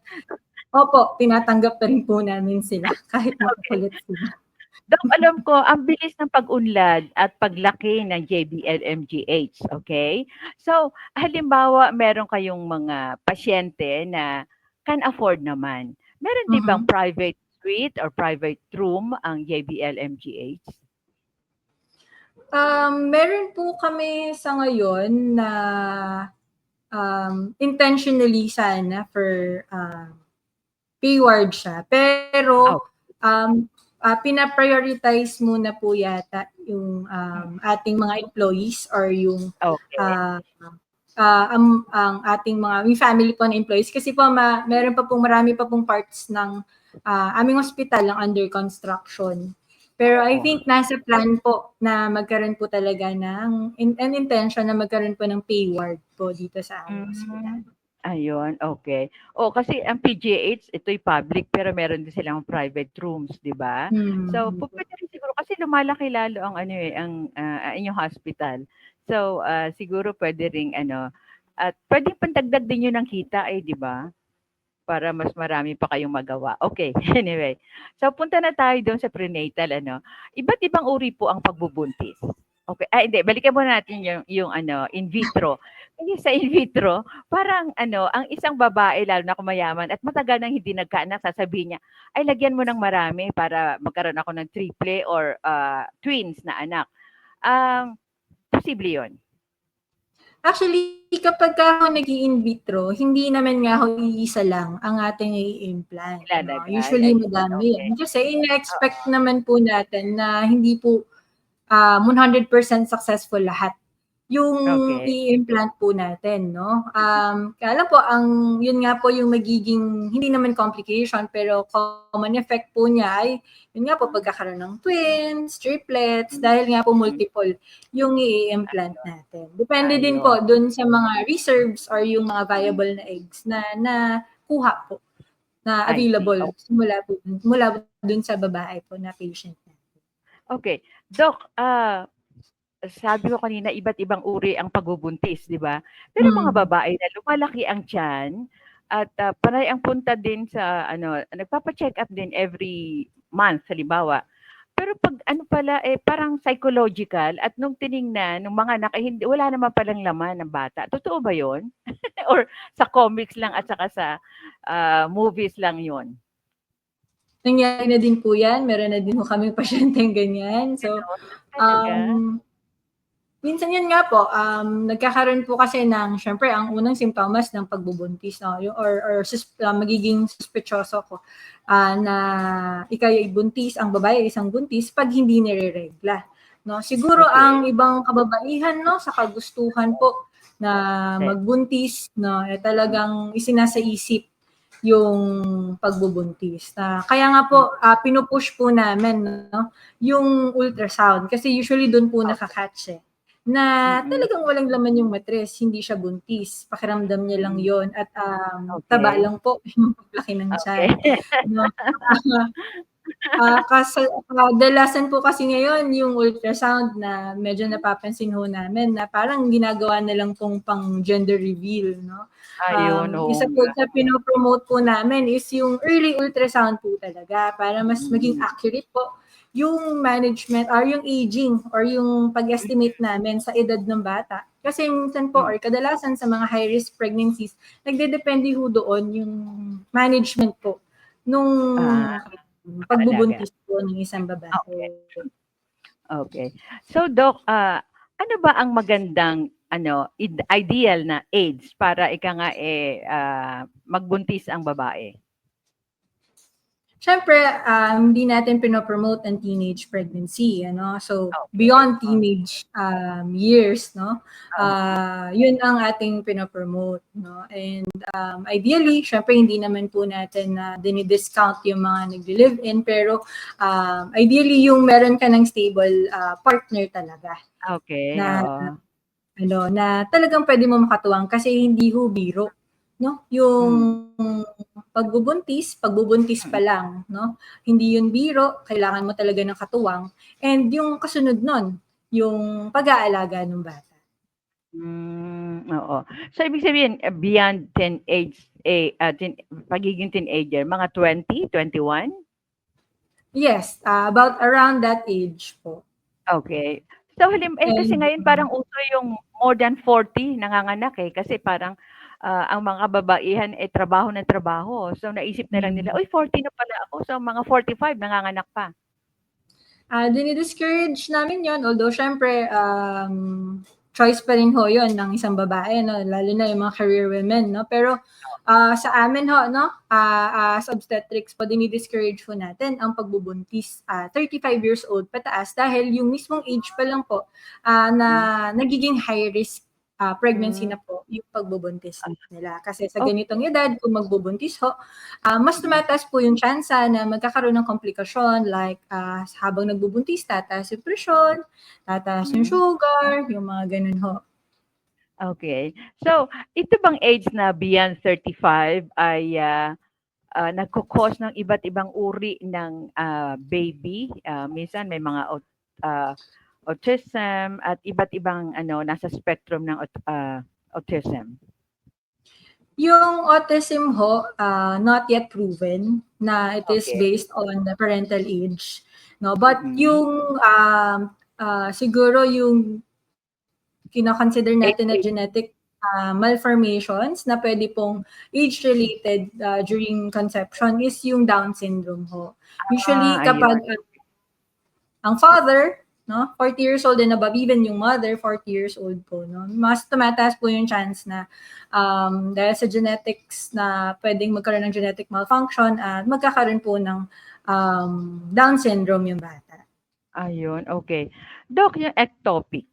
opo, tinatanggap pa rin po namin sila kahit makukulit sila. Dok, alam ko, ang bilis ng pag-unlad at paglaki ng JBL-MGH, okay? So, halimbawa, meron kayong mga pasyente na can afford naman. Meron din bang private suite or private room ang JBL-MGH? Meron po kami sa ngayon na intentionally sana for payward siya. Pero, pina-prioritize muna po yata yung ating mga employees or yung ang ating may family po na employees kasi po meron pa pong marami pa pong parts ng aming hospital ang under construction. Pero I think nasa plan po na magkaroon po talaga ng an intention na magkaroon po ng pay ward po dito sa aming hospital. Ayun, okay. Kasi ang PGH, ito'y public pero meron din silang private rooms, 'di ba? So, pupuwede rin siguro kasi lumalaki lalo ang inyong hospital. So, siguro puwede ring at puwedeng pandagdag din 'yun ng kita, 'di ba? Para mas marami pa kayong magawa. Okay, anyway. So, punta na tayo do'n sa prenatal Iba't ibang uri po ang pagbubuntis. Okay, hindi, balikan muna natin yung in vitro. Kasi sa in vitro, parang ang isang babae lalo na kung mayaman at matagal nang hindi nagkaanak, sasabihin niya, "Ay, lagyan mo ng marami para magkaroon ako ng triple or twins na anak." Posible 'yun? Actually, kapag ako nag-i-in vitro, hindi naman nga ho iisa lang ang ating i-implant. No? Ilalagay, Usually, ayun, madami okay. yan. Kasi ina-expect naman po natin na hindi po 100% successful lahat yung Okay. i-implant po natin, no? Kaya po, yun nga po yung magiging, hindi naman complication, pero common effect po niya ay, yun nga po, pagkakaroon ng twins, triplets, dahil nga po multiple yung i-implant natin. Depende din po Ayun. dun sa mga reserves or yung mga viable na eggs na kuha po, na I see. available mula dun sa babae po na patient natin. Okay. Doc, sabi ko kanina iba't ibang uri ang pagbubuntis, 'di ba? Pero mga babae na lumalaki ang tiyan at panay ang punta din sa nagpapa-check up din every month halimbawa. Pero 'pag pala parang psychological at nung tiningnan nung mga anak hindi wala naman palang laman ng bata. Totoo ba 'yon? Or sa comics lang at saka sa movies lang 'yon? Nangyari na din po yan. Meron na din po kaming pasyenteng ganyan. So, Talaga? minsan yun nga po, nagkakaroon po kasi ng, syempre, ang unang simptomas ng pagbubuntis, no? Or magiging suspetyoso ko na ikay buntis, ang babae isang buntis pag hindi nire-regla. No? Siguro Okay. ang ibang kababaihan, no, sa kagustuhan po na magbuntis, no, talagang isinasaisip yung pagbubuntis. Kaya nga po, pinupush po namin, no, yung ultrasound kasi usually doon po nakakatch na talagang walang laman yung matres, hindi siya buntis. Pakiramdam niya lang yon at taba Okay. lang po yung paglaki ng tiyan. Okay. No? Kadalasan po kasi ngayon yung ultrasound na medyo napapansin ho namin na parang ginagawa na lang pong pang gender reveal, no? Ayun, oo Isa po nga. sa pinopromote po namin is yung early ultrasound po talaga para mas maging accurate po yung management or yung aging or yung pag-estimate namin sa edad ng bata. Kasi minsan po or kadalasan sa mga high-risk pregnancies, nagdedepende ho doon yung management po nung pagbubuntis po ng isang babae. Okay. Okay. So, Doc, ano ba ang magandang ideal na age para magbuntis ang babae? Siyempre, hindi natin pinopromote ang teenage pregnancy, So, beyond teenage years, no? Yun ang ating pinopromote, no? And ideally, siyempre, hindi naman po natin dinidiscount yung mga nagli-live-in, pero ideally, yung meron ka ng stable partner talaga. Okay, Na talagang pwede mo makatuwang kasi hindi ho biro, no? Yung pagbubuntis pa lang, no? Hindi yun biro, kailangan mo talaga ng katuwang. And yung kasunod nun, yung pag-aalaga ng bata. Oo. So, ibig sabihin, beyond pagiging teenager, mga 20, 21? Yes, about around that age po. Okay. So, kasi ngayon parang uso yung more than 40 nanganganak kasi parang ang mga babaihan trabaho ng trabaho. So, naisip na lang nila, uy, 40 na pala ako. So, mga 45 nanganganak pa. Dinidiscourage namin yon, although syempre, choice pa rin ho yun ng isang babae, no? Lalo na yung mga career women, no? Pero sa amin ho, no? As obstetrics po, dinidiscourage po natin ang pagbubuntis 35 years old pataas dahil yung mismong age pa lang po na nagiging high risk pregnancy na po yung pagbubuntis nila. Kasi sa Okay. ganitong edad, kung magbubuntis ho, mas tumataas po yung tsansa na magkakaroon ng komplikasyon like habang nagbubuntis, tataas yung presyon, tataas yung sugar, yung mga ganun ho. Okay. So, ito bang age na beyond 35 ay nagko-cause ng iba't ibang uri ng baby? Minsan may mga autism at iba't ibang nasa spectrum ng autism. Yung autism ho, not yet proven na it is Okay. based on the parental age. No? But Mhm. yung siguro yung kina-consider natin na genetic malformations na pwede pong age-related during conception is yung Down syndrome ho. Usually kapag ang father, no, 40 years old and above, even yung mother, 40 years old po, no, mas tumataas po yung chance na dahil sa genetics na pwedeng magkaroon ng genetic malfunction at magkakaroon po ng Down syndrome yung bata. Ayun, okay. Doc, yung ectopic,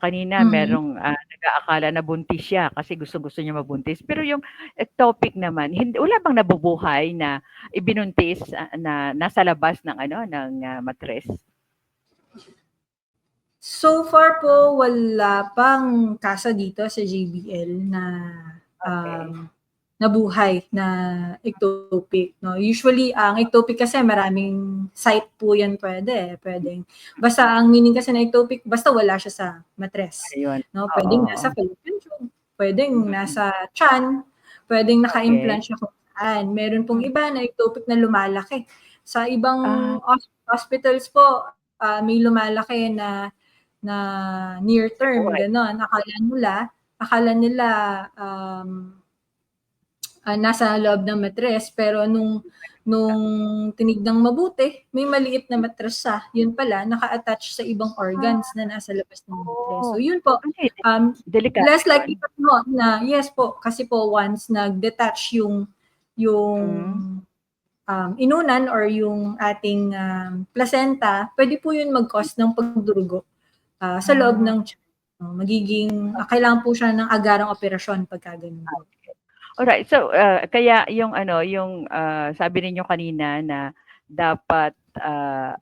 kanina merong nag-aakala na buntis siya kasi gusto-gusto niya mabuntis. Pero yung ectopic naman, wala bang nabubuhay na ibinuntis na nasa labas ng matres? So far po, wala pang kaso dito sa JBL na nabuhay na ectopic. No? Usually, ang ectopic kasi maraming site po yan pwede. Pwedeng, basta ang meaning kasi na ectopic, basta wala siya sa matres. Ayun. No? Pwedeng nasa fallopian tube, pwedeng nasa tiyan, pwedeng naka-implant siya kung saan. Meron pong iba na ectopic na lumalaki. Sa ibang hospitals po, may lumalaki na near term, gano'n. Akala nila nasa loob ng matres, pero nung tinignang mabuti, may maliit na matres sa. Yun pala, naka-attach sa ibang organs na nasa labas ng matres. So yun po, less likely po na, yes po, kasi po once nag-detach yung inunan or yung ating placenta, pwede po yun mag-cause ng pagdurugo sa loob ng magiging, kailangan po siya ng agarang operasyon pagka ganun. Alright, so kaya yung sabi ninyo kanina na dapat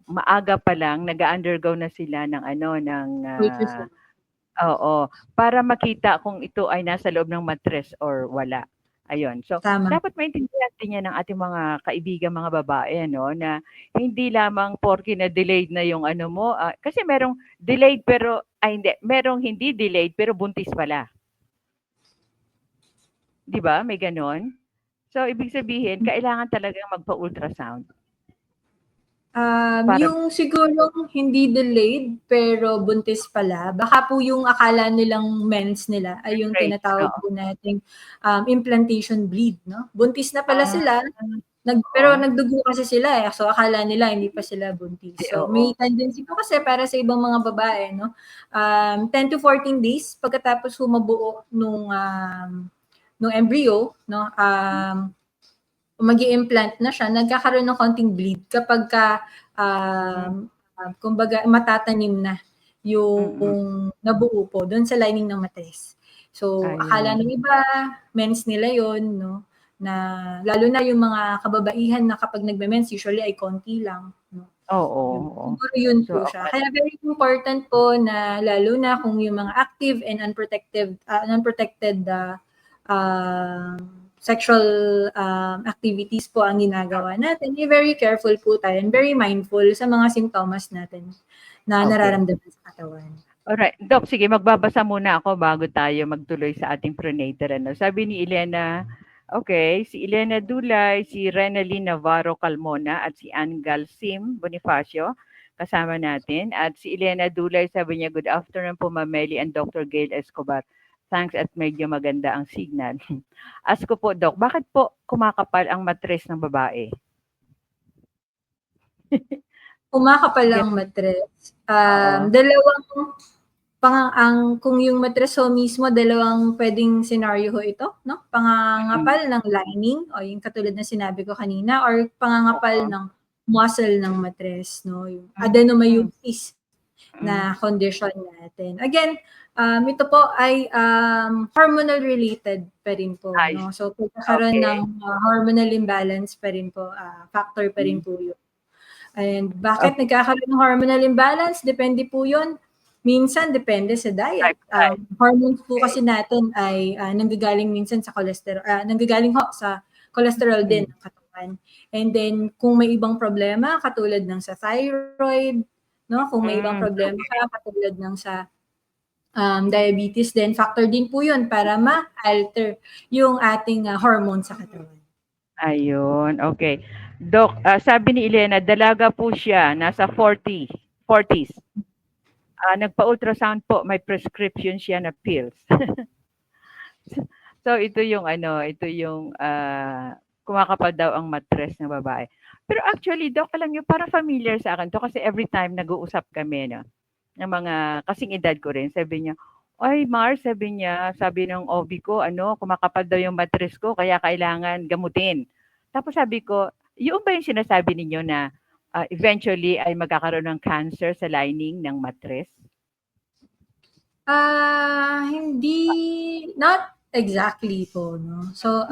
maaga pa lang nag-undergo na sila ng para makita kung ito ay nasa loob ng matres or wala. Ayun. So, dapat maintindihan din yan ng ating mga kaibigan, mga babae, na hindi lamang porke na delayed na yung mo, kasi merong delayed pero, merong hindi delayed pero buntis pala. Di ba? May ganon. So, ibig sabihin, kailangan talagang magpa-ultrasound. Yung siguro hindi delayed pero buntis pala, baka po yung akala nilang mens nila ay yung tinatawag po nating implantation bleed, no? Buntis na pala sila, pero nagdugo kasi sila so akala nila hindi pa sila buntis. So may tendency po kasi para sa ibang mga babae, no? 10 to 14 days pagkatapos humabuo nung embryo, no? Magi-implant na siya, nagkakaroon ng konting bleed kapag kumbaga matatanim na yung nabuo po doon sa lining ng matres. So, akala ng iba, mens nila yon, no? Na lalo na yung mga kababaihan na kapag nagme-mens, usually ay konti lang. No? Siguro yun po siya. Kaya very important po na lalo na kung yung mga active and unprotected sexual activities po ang ginagawa natin, very careful po tayo and very mindful sa mga simptomas natin na nararamdaman sa katawan. Alright. Doc, sige, magbabasa muna ako bago tayo magtuloy sa ating prenatal. Sabi ni Elena, si Elena Dulay, si Renalyn Navarro Calmona at si Angal Sim Bonifacio kasama natin. At si Elena Dulay, sabi niya, good afternoon po, Ma'am Meli and Dr. Gail Escobar. Thanks at medyo maganda ang signal. Ask ko po, Doc, bakit po kumakapal ang matres ng babae? Kumakapal ang matres. Kung yung matres ho mismo, dalawang pwedeng scenario ho ito, no? Pangangapal ng lining, o yung katulad na sinabi ko kanina, or pangangapal ng muscle ng matres, no? Yung adenomyosis na condition natin. Again, Ito po ay hormonal related pa rin po, Ay, no? So pagkakaroon okay. ng hormonal imbalance pa rin po, factor pa rin Mm. po yun. And bakit Okay. nagkakaroon ng hormonal imbalance? Depende po yun. Minsan, depende sa diet. Lifestyle. Hormones po Okay. kasi natin ay nanggagaling minsan sa cholesterol, nanggagaling ho sa cholesterol din Mm. ng katawan. And then, kung may ibang problema, katulad ng sa thyroid, no? Kung may ibang problema Okay. ka, katulad ng sa diabetes din, factor din po yun para ma-alter yung ating hormone sa katawan. Ayun, okay. Doc, sabi ni Elena, dalaga po siya, nasa 40s. Nagpa-ultrasound po, may prescription siya na pills. So ito yung ano, ito yung kumakapal daw ang mattress ng babae. Pero actually, Doc, alam niyo, para familiar sa akin to kasi every time nag-uusap kami, no, ng mga kasing edad ko rin, sabi niya, ay, Mars, sabi niya, sabi ng OB ko, kumakapal daw yung mattress ko, kaya kailangan gamutin. Tapos sabi ko, yung ba yung sinasabi ninyo na eventually ay magkakaroon ng cancer sa lining ng mattress? Hindi, not exactly po, no? So,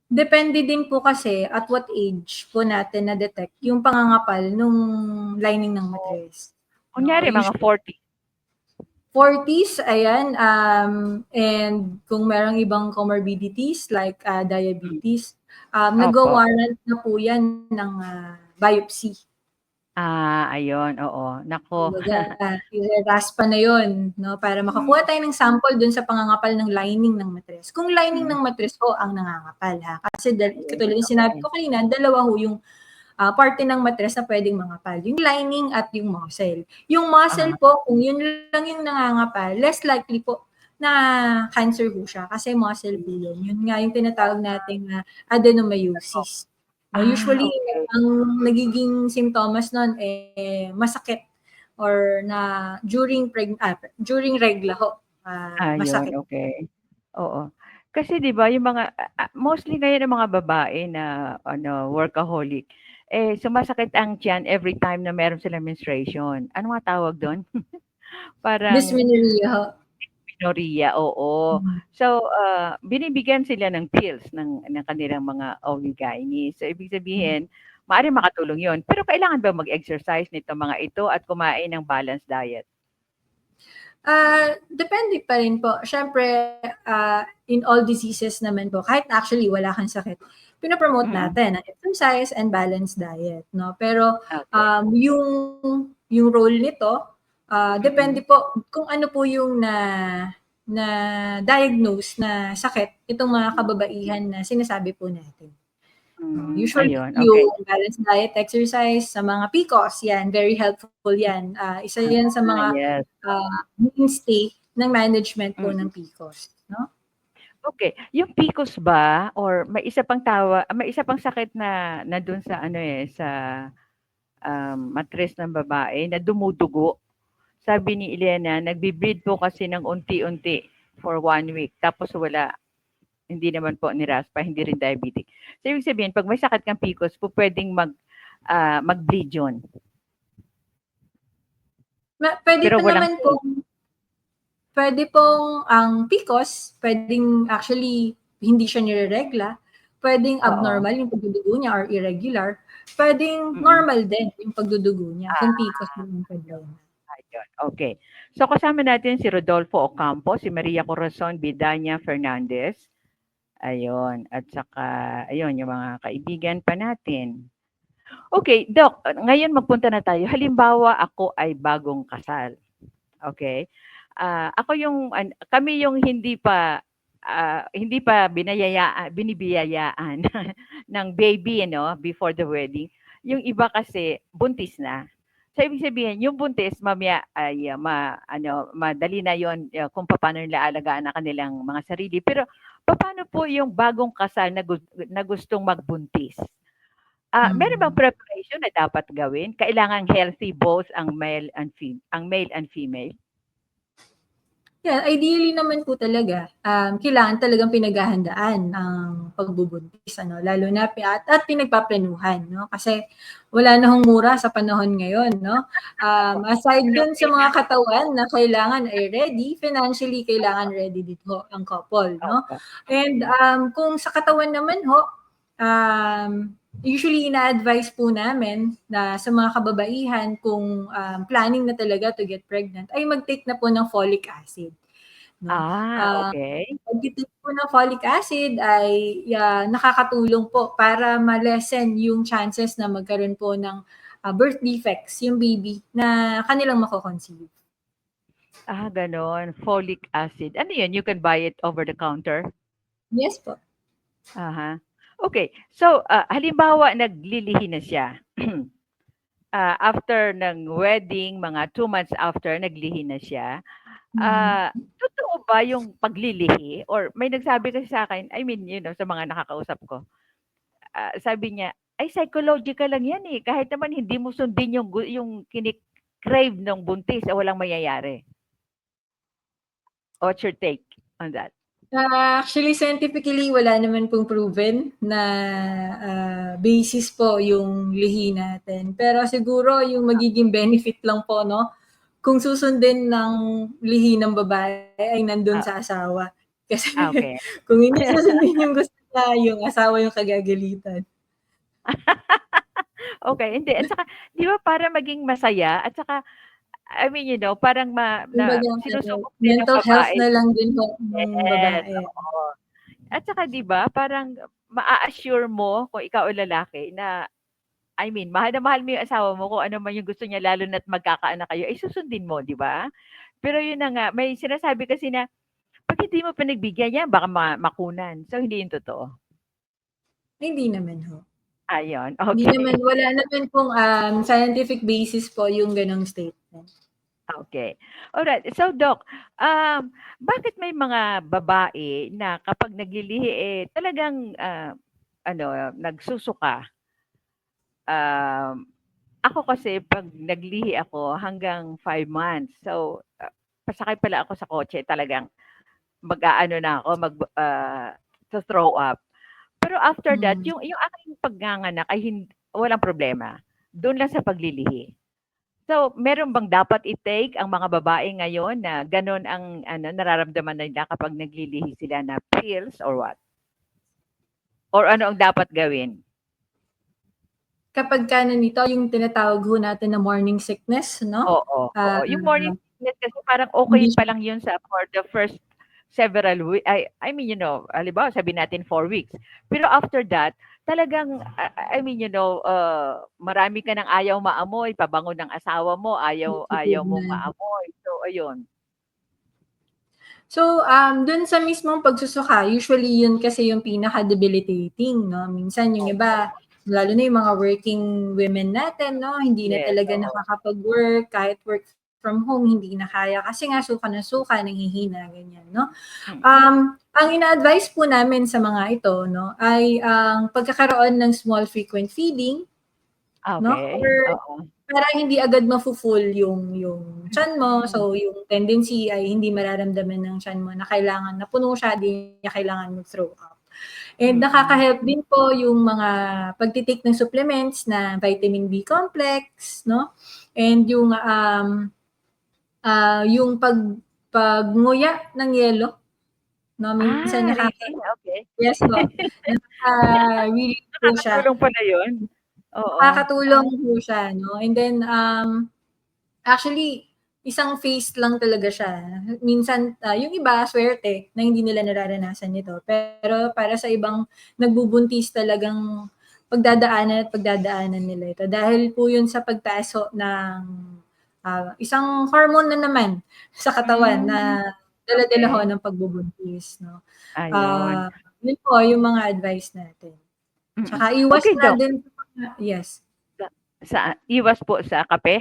depende din po kasi at what age po natin na-detect yung pangangapal nung lining ng mattress. No, Kunyari, mga 40. 40s, ayan, and kung merong ibang comorbidities like diabetes, Opo. nag-warrant na po yan ng biopsy. Ayun, oo. Nako. Kumbaga, i-raspa na yun, no? Para makakuha tayo ng sample dun sa pangangapal ng lining ng mattress. Kung lining ng mattress ho ang nangangapal, ha? Kasi katulad yung sinabi ko kanina, dalawa ho yung parte ng mattress na pwedeng mangapal. Yung lining at yung muscle. Yung muscle po, kung yun lang yung nangangapal, less likely po na cancer ho siya kasi muscle po yun. Yun nga yung tinatawag nating adenomyosis. No, usually, Okay. ang nagiging simptomas nun masakit or na during regla ho, Ayun, masakit. okay. Oo. Kasi 'di ba yung mga mostly ngayon ng mga babae na workaholic, sumasakit ang tiyan every time na meron silang menstruation. Ano nga tawag do'n? Parang Dysmenorrhea ho. dysmenorrhea, oo. So, binibigyan sila ng pills ng kanilang mga OB-GYN. So, ibig sabihin, maaaring makatulong 'yon. Pero kailangan ba mag-exercise nitong mga ito at kumain ng balanced diet? Depende pa rin po. Siyempre, in all diseases naman po, kahit actually wala kang sakit, pinopromote Mm. natin ang exercise and balanced diet, no? Pero Okay. yung role nito, depende po kung ano po yung na diagnose na sakit itong mga kababaihan na sinasabi po natin. Usually, Ayun, okay. yung balanced diet, exercise, sa mga PCOS, yan, very helpful yan. Isa yan sa mga Yes. mainstay ng management po Mm. ng PCOS. No? Okay, yung PCOS ba or may isa pang sakit na dun sa sa mattress ng babae na dumudugo. Sabi ni Elena, nagbi-bleed po kasi ng unti-unti for 1 week tapos wala, hindi naman po niraspa, hindi rin diabetic. So ibig sabihin, pag may sakit kang PCOS, po pwedeng mag-bleed yun. Pwede Pero po walang naman pwede pong ang PCOS, pwedeng actually hindi siya nireregla, pwedeng Oo. abnormal yung pagdudugo niya or irregular, pwedeng Mm. normal din yung pagdudugo niya kung PCOS yung problema. Ayun, okay. So kasama natin si Rodolfo Ocampo, si Maria Corazon Bidanya Fernandez. Ayun, at saka ayun yung mga kaibigan pa natin. Okay, Doc, ngayon magpunta na tayo. Halimbawa, ako ay bagong kasal. Okay? Kami yung hindi pa binibiyayaan ng baby, before the wedding. Yung iba kasi buntis na. So ibig sabihin, yung buntis mamaya ay madali na yon kung paano nila alagaan ang kanilang mga sarili. Pero paano po yung bagong kasal na gustong magbuntis? Meron bang preparation na dapat gawin? Kailangan healthy both ang male and female? Yeah, ideally naman po talaga, kailangan talagang pinaghahandaan ang pagbubuntis, ano, lalo na at pinagpaplanuhan, no? Kasi wala na hong mura sa panahon ngayon, no? Aside dun sa mga katawan na kailangan ay ready, financially kailangan ready dito ang couple, no? Opo. And kung sa katawan naman ho, usually ina-advise po namin na sa mga kababaihan kung planning na talaga to get pregnant ay mag-take na po ng folic acid, no? Okay. Pag-take po ng folic acid ay nakakatulong po para ma-lessen yung chances na magkaroon po ng birth defects yung baby na kanilang mako-conceive. Gano'n. Folic acid. Ano 'yun, you can buy it over the counter? Yes po. Aha. Okay. So, halimbawa naglilihi na siya. After ng wedding, mga 2 months after naglihi na siya. Totoo ba yung paglilihi or may nagsabi kasi sa'kin, I mean, sa mga nakakausap ko, sabi niya, "Ay psychological lang 'yan, eh, kahit naman hindi mo sundin yung crave ng buntis, walang mangyayari." What's your take on that? Actually, scientifically, wala naman pong proven na basis po yung lihi natin. Pero siguro yung magiging benefit lang po, no? Kung susundin ng lihi ng babae ay nandun Ah, sa asawa. Kasi okay. kung hindi susundin yung gusto niya, yung asawa yung kagagalitan. Okay, hindi at saka 'di ba para maging masaya at saka I mean, parang na Kumbaga, sinusubok din ng mental health babae na lang din po ng yes, babae. oo. At saka 'di ba parang maa-assure mo kung ikaw ay lalaki na I mean, mahal na mahal mo yung asawa mo kung ano man yung gusto niya lalo na't magkakaanak kayo, ay susundin mo, 'di ba? Pero yun na nga, may sinasabi kasi na 'pag hindi mo pinagbigyan yan baka makunan. So, hindi yun totoo. Hindi naman ho. Ayun, Hindi okay. naman, wala naman pong scientific basis po yung ganong statement. Okay. Alright. So, Doc, bakit may mga babae na kapag naglilihi, talagang, nagsusuka? Um, Ako kasi 'pag naglihi ako hanggang 5 months. So, pasakay pala ako sa kotse talagang mag-aano na ako, to-throw up. Pero after that, Hmm. yung aking pagnganganak ay walang problema, do'n lang sa paglilihi. So, meron bang dapat i-take ang mga babae ngayon na gano'n ang nararamdaman nila kapag naglilihi sila na pills or what? Or ano ang dapat gawin? Kapag ka nito, yung tinatawag ho natin na morning sickness, no? Oo, oo. Ah, Yung morning sickness kasi parang okey hindi pa lang yun for the first several I mean, halimbawa sabihin natin 4 weeks. Pero after that, talagang I mean, marami ka ng ayaw maamoy, pabango ng asawa mo, ayaw ayaw mong na. maamoy. So, ayun. So, dun sa mismong pagsusuka, usually yun kasi yung pinaka-debilitating, no? Minsan yung iba, lalo na yung mga working women natin, no? Hindi na Yes, talaga oo. nakakapag-work, kahit work from home, hindi na kaya. Kasi nga, suka na suka, nanghihina, ganyan, no? Mm. Ang ina-advise po namin sa mga ito, no, ay ang pagkakaroon ng small frequent feeding, no? Okay, Or oo. para hindi agad mafu-full yung tiyan mo. Mm. So, yung tendency ay hindi mararamdaman ng tiyan mo na kailangan na puno siya, di niya kailangan mag-throw up. And Mm. nakaka-help din po yung mga pagti-take ng supplements na vitamin B complex, no? And yung pagnguya ng yelo, no? Minsan Really? Okay. yes po, nakaka-relieve po siya. Nakakatulong pala yun? Oo. Nakakatulong po siya, no? And then, actually, isang phase lang talaga siya. Minsan, yung iba, swerte na hindi nila nararanasan ito. Pero para sa ibang nagbubuntis, talagang pagdadaanan nila ito. Dahil po yun sa pagtaas ho ng isang hormone na naman sa katawan na Hmm, dala-dala ho okey. ng pagbubuntis, no? Ayun. Yun po yung mga advice natin. Mm. Tsaka iwas Okey, na Doc. din yes. Sa iwas po sa kape?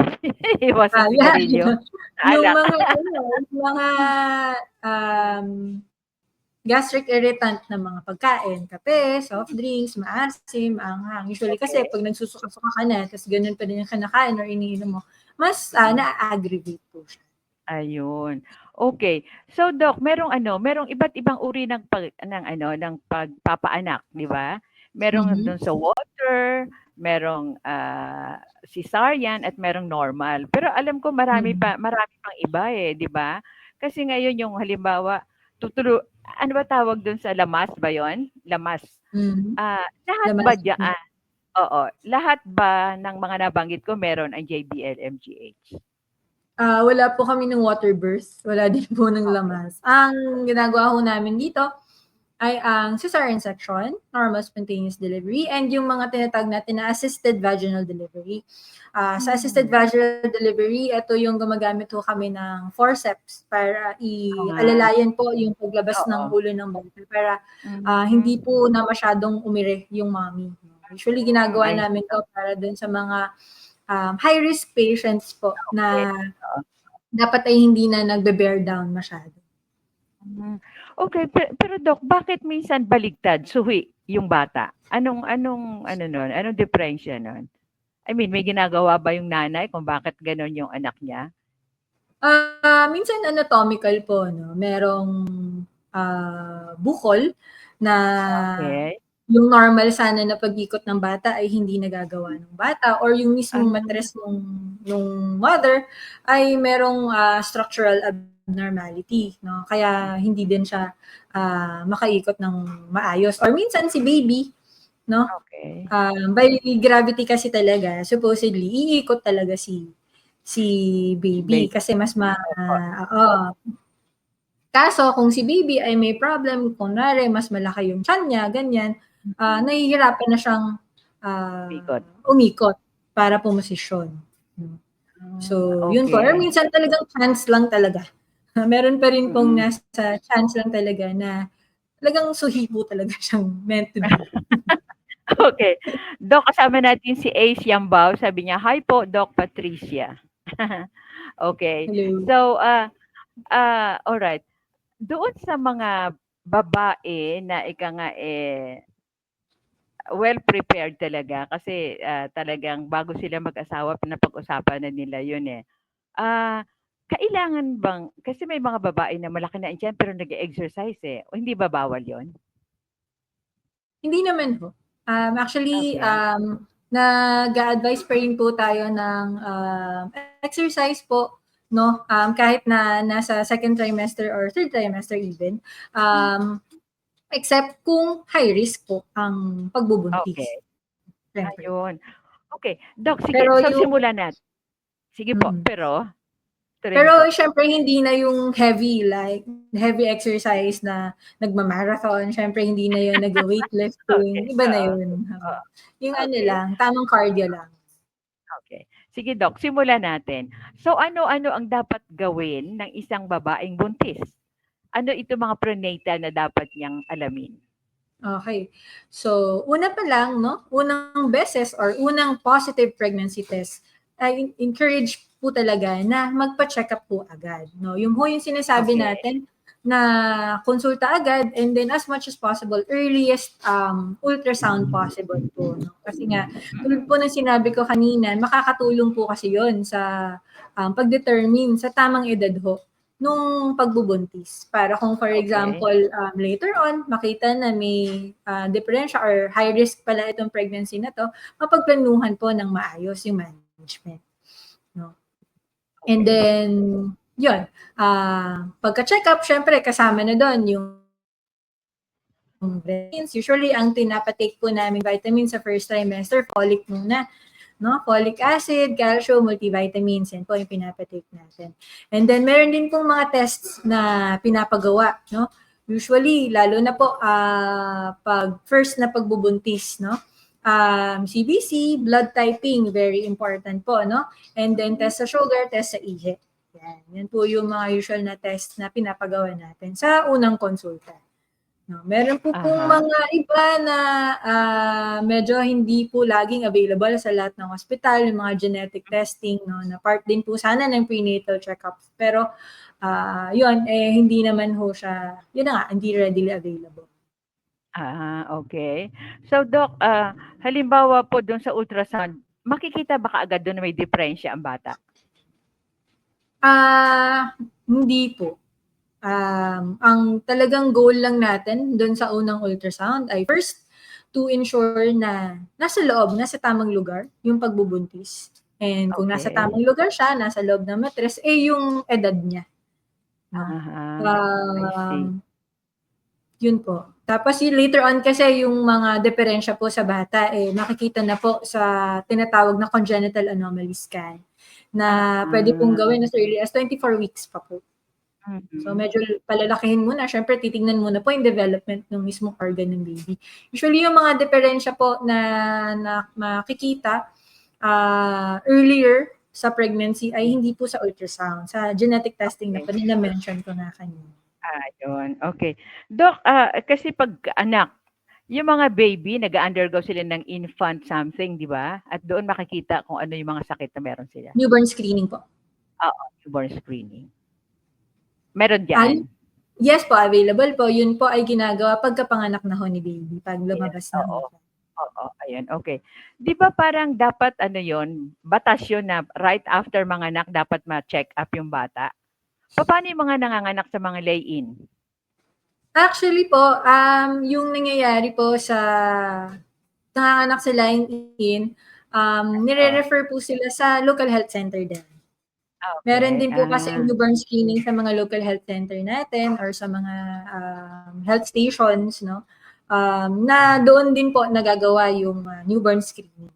Iwas sa Yan. sigarilyo? Sa Yung alak? mga yung mga, um, gastric irritant na mga pagkain, kape, soft drinks, maasim, maanghang. Usually kasi Okey. 'pag nagsusuka-suka ka na ta's gano'n pa din yung kinakain or iniinom mo, mas, naa-aggravate po siya. Ayun. Okay. So Doc, merong iba't ibang uri ng pagpapaanak, 'di ba? Merong Mhm. dun sa water, merong cesarean at merong normal. Pero alam ko Mm. marami pang iba eh, 'di ba? Kasi ngayon yung halimbawa, ano ba tawag dun sa lamas ba 'yon? Lamas. Mhm. Lahat ba Lamas. diyaan, oo, lahat ba ng mga nabanggit ko meron ang JBL, MGH? Wala po kami ng water birth, wala din po ng Okay. lamas. Ang ginagawa ho namin dito ay ang cesarean section, normal spontaneous delivery, and yung mga tinatawag natin na assisted vaginal delivery. Sa assisted Hmm. vaginal delivery, ito yung gumagamit ho kami ng forceps para Oo nga. i-alalayan po yung paglabas ng Oo. ulo ng bata para Hmm. hindi po na masyadong umire yung mommy. Usually ginagawa I namin to para dun sa mga high-risk patients po Okay. na Oo. dapat ay hindi na nagbe-bear down masyado. Okay, pero Doc, bakit minsan baligtad, suhi yung bata? Anong ano nun, anong diferensya nun? I mean, may ginagawa ba yung nanay kung bakit gano'n yung anak niya? Minsan anatomical po 'no, merong, bukol na Okay. yung normal sana na pag-ikot ng bata ay hindi nagagawa ng bata or yung mismong Ah, matres nung mother ay merong, structural abnormality 'no, kaya hindi din siya, makaikot ng maayos or minsan si baby 'no, okay. by gravity kasi talaga supposedly iikot talaga si baby Baby, kasi mas opo. oo. Kaso kung si baby ay may problem, kunwari mas malaki yung tiyan niya, ganyan, nahihirapan na siyang, Ikot. umikot para pumosisyon. Hmm. So, yun po or Okay. minsan talagang chance lang talaga. Meron pa rin pong Mm. nasa chance lang talaga na talagang suhi po talaga siyang meant to be. Okay. Doc, kasama natin si Ace Yambao. Sabi niya, "Hi po, Doc Patricia." Okay. Hello. So, alright. Doon sa mga babae na ika nga, well prepared talaga kasi, talagang bago sila mag-asawa napag-usapan na nila 'yun, eh. Ah, Kailangan bang kasi may mga babae na malaki na ang tiyan pero nag-e-exercise, eh, o hindi ba bawal 'yun? Hindi naman po. Actually, Okay. nag-a-advise pa rin po tayo ng, exercise po 'no, kahit na nasa second trimester or third trimester even. Hmm, Except kung high risk po ang pagbubuntis, okey. siyempre. Ayun. Okay, Doc, sige, Pero so yung simulan sige po, mm. tuloy Pero niyo po. siyempre hindi na yung heavy, like heavy exercise na nagma-marathon, siyempre hindi na yun Okay, nagwa-weightlifting, iba na oo, yun, oo. oo, Yung ano okay, lang, tamang cardio lang. okay. Sige Doc, simulan natin. So ano-ano ang dapat gawin ng isang babaeng buntis? Ano itong mga prenatal na dapat niyang alamin? Okay. So, una pa lang 'no, unang beses or unang positive pregnancy test ay encourage po talaga na magpa-check-up po agad 'no. Yung yung sinasabi Okay. natin na konsulta agad and then as much as possible earliest, ultrasound possible po 'no. Kasi nga tulad po ng sinabi ko kanina, makakatulong po kasi yon sa, pag-determine sa tamang edad ho nung pagbubuntis. Para kung for Okay. example, later on makita na may, diferensya or high risk pala itong pregnancy na 'to, mapagplanuhan po ng maayos yung management, 'no. And Okay. then, yun, pagka-check-up siyempre kasama na dun yung vitamins. Usually ang pinapa-take po naming vitamins sa first trimester, folic muna. No? Folic acid, calcium, multivitamins, yan po yung pinapatake natin. And then, meron din pong mga tests na pinapagawa, no? Usually, lalo na po pag first na pagbubuntis, no? CBC, blood typing, very important po, no? And then, test sa sugar, test sa ihi. Yan po yung mga usual na test na pinapagawa natin sa unang konsulta. No, meron po pong Aha. mga iba na medyo hindi po laging available sa lahat ng ospital, yung mga genetic testing, no, na part din po sana ng prenatal checkup. Pero yun, hindi naman ho siya, yun na nga, hindi readily available. Okay. So Doc, halimbawa po dun sa ultrasound, makikita ba kaagad dun na may diferensya ang bata? Ah, Hindi po. Ang talagang goal lang natin doon sa unang ultrasound ay first, to ensure na nasa loob, nasa tamang lugar yung pagbubuntis. And kung nasa Okay. tamang lugar siya, nasa loob ng matres, yung edad niya. No? I see. Yun po. Tapos later on kasi yung mga diferensya po sa bata, makikita na po sa tinatawag na congenital anomaly scan na pwede pong gawin as early as 24 weeks pa po. So medyo palalakihin muna. Syempre, titingnan muna po yung development ng mismong organ ng baby. Usually, yung mga diferensya po na makikita earlier sa pregnancy ay hindi po sa ultrasound. Sa genetic testing na po na-mention ko na kanina. Yun. Okay. Doc, kasi pag anak, yung mga baby, nag-undergo sila ng infant something, di ba? At doon makikita kung ano yung mga sakit na meron sila. Newborn screening po. Newborn screening. Meron dyan? Yes po, available po. Yun po ay ginagawa pagkapanganak na ho ni baby, pag lumabas na ho. Oo, ayun, okay. Di ba parang dapat yon, batas yun na right after manganak dapat ma-check up yung bata? Paano yung mga nanganganak sa mga lay-in? Actually po, yung nangyayari po sa nanganganak sa line-in, nire-refer po sila sa local health center din. Okay. Meron din po kasi newborn screening sa mga local health center natin or sa mga health stations, no? Na doon din po nagagawa yung newborn screening.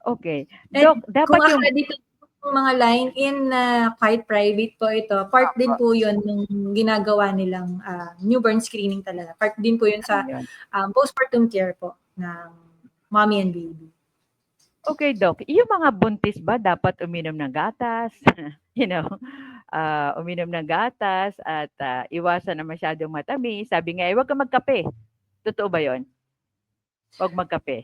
Okay. And Doc, dapat kung yung accredited yung mga line-in na kahit private po ito, part din po yun ng ginagawa nilang newborn screening talaga. Part din po yun sa postpartum care po ng mommy and baby. Okay, Doc. Yung mga buntis ba dapat uminom ng gatas? Uminom ng gatas at iwasan na masyadong matamis. Sabi nga, huwag ka magkape. Totoo ba yon? Huwag magkape.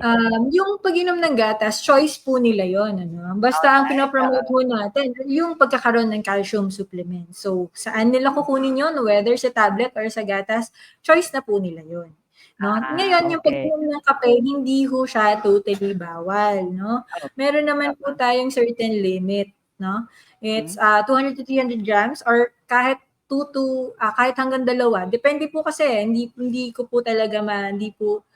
Yung pag-inom ng gatas, choice po nila yon, ano? Basta ang pinopromote po natin, yung pagkakaroon ng calcium supplement. So, saan nila kukunin yon? Whether sa tablet or sa gatas, choice na po nila yon. No? Ngayon, yung pag-inom ng kape, hindi ho siya totally bawal, no? Meron naman po tayong certain limit, no? It's 200 to 300 grams or kahit 2 to kahit hanggang 2. Depende po kasi, hindi ko po talaga hindi po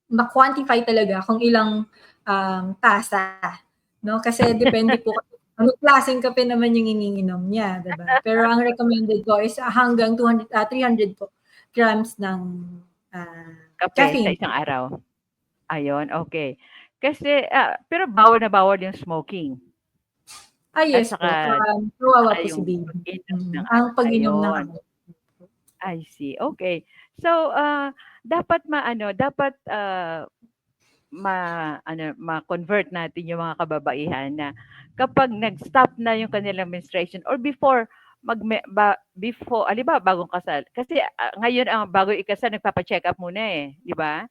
ma-quantify talaga kung ilang tasa, no? Kasi depende po anong klaseng kape naman yung iniinom niya, diba? Pero ang recommended ko is hanggang 300 po grams ng kape caffeine. sa isang araw. Ayun, okay. Kasi, pero bawal na bawal yung smoking. Yes at saka, po. Kawawa po si baby. Ang pag-inom ng I see. Okay. So, dapat ma-convert natin yung mga kababaihan na kapag nag-stop na yung kanilang menstruation or before bagong kasal. Kasi ngayon bago ikasal nagpapa-check up muna di ba?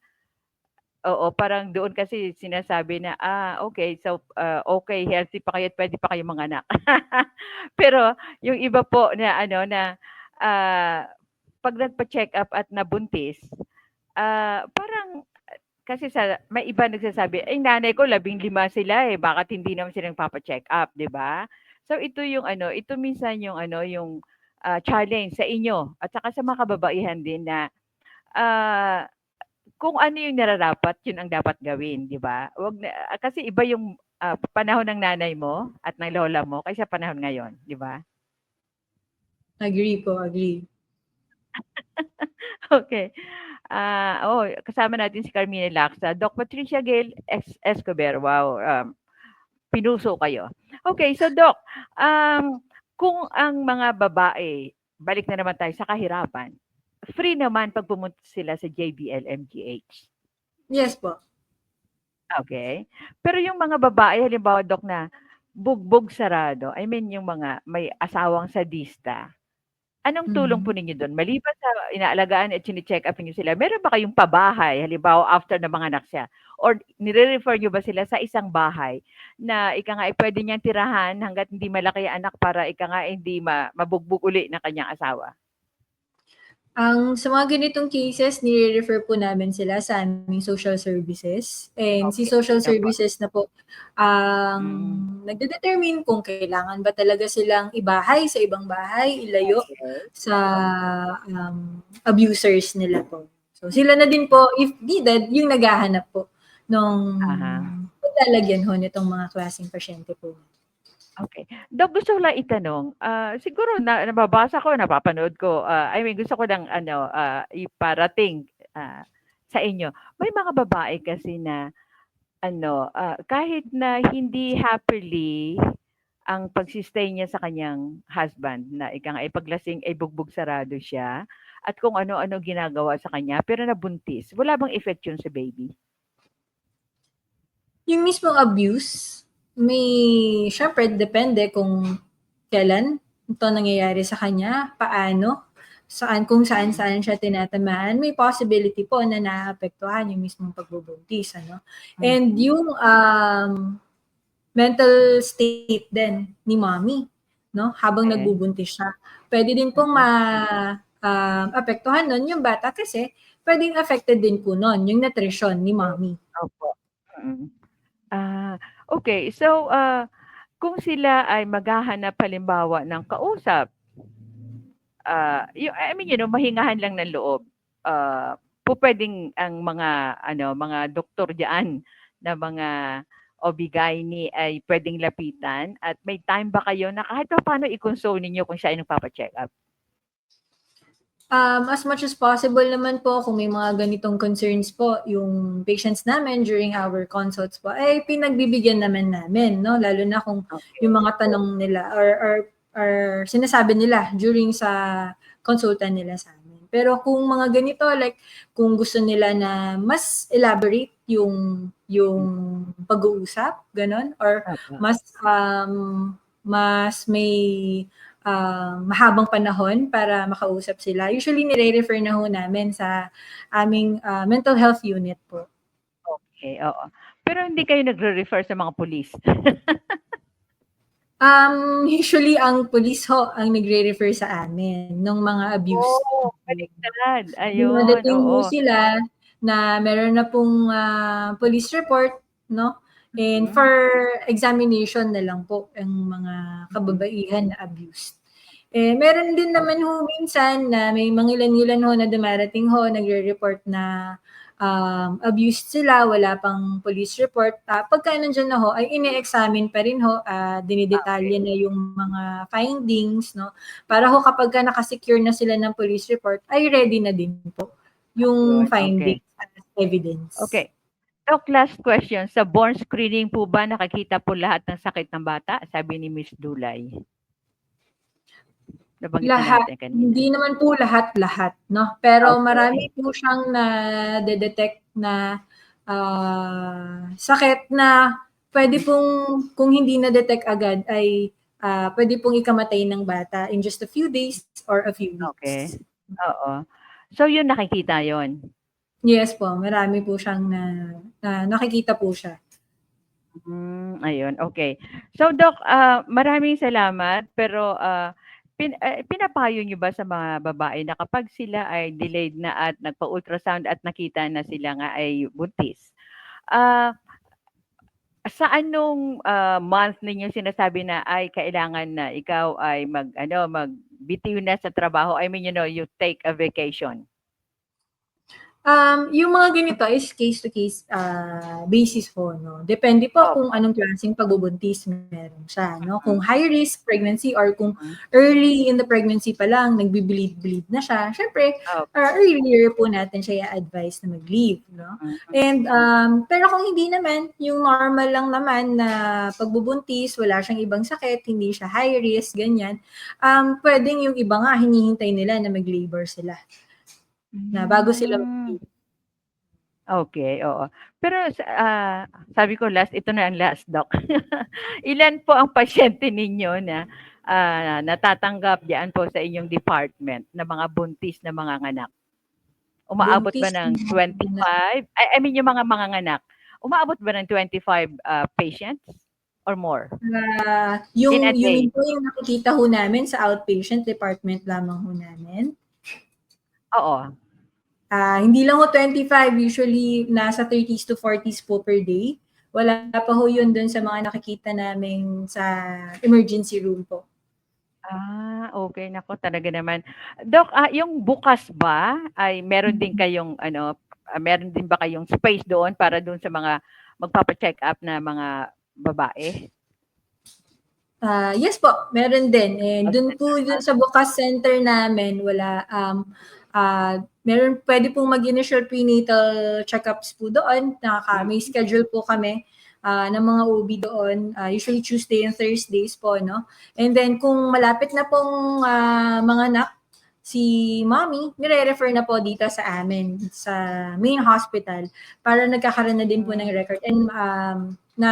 Oo, parang doon kasi sinasabi na okay, so okay, healthy pa kayo at pwede pa kayong manganak. Pero yung iba po na pag nagpa-check up at nabuntis, parang kasi may iba nagsasabi, ay nanay ko 15 sila bakit hindi naman sila nagpapa-check up, 'di ba? So ito yung ito minsan yung yung challenge sa inyo at saka sa mga kababaihan din na kung ano yung nararapat, yun ang dapat gawin, 'di ba? Kasi iba yung panahon ng nanay mo at ng lola mo kaysa panahon ngayon, 'di ba? Agree po, agree. Okay. Kasama natin si Carmina Laksa. Doc Patricia Gail Escobar. Wow. Pinuso kayo. Okay, so Doc, kung ang mga babae, balik na naman tayo sa kahirapan, free naman pag pumunta sila sa JBL MGH. Yes po. Okay. Pero yung mga babae, halimbawa Doc na bugbog sarado, I mean yung mga may asawang sadista, anong tulong po ninyo doon? Maliban sa inaalagaan at chine-check up niyo sila, meron ba kayong pabahay, halimbawa after na manganak siya? Or nire-refer niyo ba sila sa isang bahay na pwede niyang tirahan hangga't hindi malaki ang anak para hindi mabugbog uli ng kanyang asawa? Sa mga ganitong cases, nire-refer po namin sila sa aming social services. And si Okay, social opo. services na po ang Hmm, nagde-determine kung kailangan ba talaga silang ibahay sa ibang bahay, ilayo okay. sa abusers nila po. So sila na din po, if needed, yung naghahanap po nung Aha. paglalagyan ho nitong mga klaseng pasyente po. Okay. Doc, gusto ko lang itanong, siguro nababasa ko, napapanood ko, I mean gusto ko lang ano, iparating, sa inyo. May mga babae kasi na ano, kahit na hindi happily ang pagsi-stay niya sa kanyang husband na ika nga ay paglasing ay bugbog sarado siya at kung ano-ano ginagawa sa kanya pero nabuntis. Wala bang effect yun sa baby? Yung mismong abuse, syempre depende kung kailan ito nangyayari sa kanya, paano, kung saan-saan siya tinatamaan, may possibility po na naapektuhan yung mismong pagbubuntis, ano. And Mhm. yung mental state din ni mommy, no, habang Okay. nagbubuntis siya. Pwede din pong Mm. apektuhan nun yung bata kasi pwedeng affected din po nun yung nutrition ni mommy. Opo. Mm. Ah, okay. So, kung sila ay maghahanap halimbawa ng kausap, yung I mean, mahingahan lang ng loob, pupuwedeng ang mga ano, mga doktor diyaan na mga OB-GYN ay puwedeng lapitan at may time ba kayo na kahit papaano i-console ninyo kung siya ay nagpapa-check-up? As much as possible naman po kung may mga ganitong concerns po yung patients namin during our consults po, ay pinagbibigyan naman namin, no? Lalo na kung yung Okay. mga tanong nila or sinasabi nila during sa consultan nila sa amin. Pero kung mga ganito, like kung gusto nila na mas elaborate yung pag-uusap, ganon, or Opo. mas may mahabang panahon para makausap sila. Usually nire-refer na ho namin sa aming mental health unit po. Okay, oo. Pero hindi kayo nagre-refer sa mga pulis? Usually ang police ho ang nagre-refer sa amin nung mga abuse. Oh, baliktad. Ayun, Dumating ho oo. sila na meron na pong police report, no? And Mm. for examination na lang po ang mga Mm. kababaihan na abused. Eh, meron din naman ho minsan na may mangilan-ngilan ho na dumarating ho, nagre-report na abused sila, wala pang police report. Pagka nandiyan na ho, ay ine-examine pa rin ho, dinidetalye Okay. na yung mga findings, no? Para ho kapag ka nakasecure na sila ng police report, ay ready na din po yung Ayun, okay. findings as evidence. Okay. Doc, last question. Sa born screening po ba nakikita po lahat ng sakit ng bata? Sabi ni Miss Dulay. Nabanggit na Lahat, natin kanina. hindi naman po lahat-lahat, no? Pero marami Okay. po siyang na-detect na sakit na pwede pong, kung hindi na-detect agad, ay pwede pong ikamatay ng bata in just a few days or a few Okay. weeks. Oo. So, yun nakikita yon. Yes po, marami po siyang nakikita po siya. Ayun, okay. So, Doc, maraming salamat. Pero, pinapayo niyo ba sa mga babae na kapag sila ay delayed na at nagpa-ultrasound at nakita na sila nga ay buntis, ah, sa anong, month ninyo sinasabi na, "Ay kailangan na ikaw ay mag-ano, magbitiw na sa trabaho." I mean, you take a vacation? Yung mga ganito is case to case basis po, no. Depende po kung Opo. anong klaseng pagbubuntis meron siya, no. Mm, Kung high risk pregnancy or kung mm. early in the pregnancy pa lang nagbi-bleed na siya, syempre Opo. earlier po natin siya i-advise na mag-leave, no. And pero kung hindi naman, yung normal lang naman na pagbubuntis, wala siyang ibang sakit, hindi siya high risk, ganyan, pwedeng yung iba nga hinihintay nila na mag-labor sila, na bago sila Hmm. Okay, oo. Pero sabi ko ito na ang last, Doc. Ilan po ang pasyente ninyo na, natatanggap diyan po sa inyong department na mga buntis na manganganak? Umaabot ba buntis ng na 25? I mean yung mga manganganak, umaabot ba ng 25, patients or more in a yung day? po yung nakikita ho namin sa outpatient department lamang ho namin. Oo. Hindi lang ho 25, usually nasa 30s to 40s po per day. Wala pa ho yun dun sa mga nakikita namin sa emergency room po. Okay. Naku, talaga naman. Doc, yung bukas ba ay meron din kayong ano, meron din ba kayong space doon para doon sa mga magpapa-check up na mga babae? Yes po, meron din. And dun po dun sa bukas center namin, meron pwede pong mag-initial prenatal checkups po doon. May schedule po kami ng mga OB doon, usually Tuesday and Thursdays po, no? And then kung malapit na pong mga anak, si mommy, nire-refer na po dito sa amin, sa main hospital, para nagkakaroon na din po ng record. And na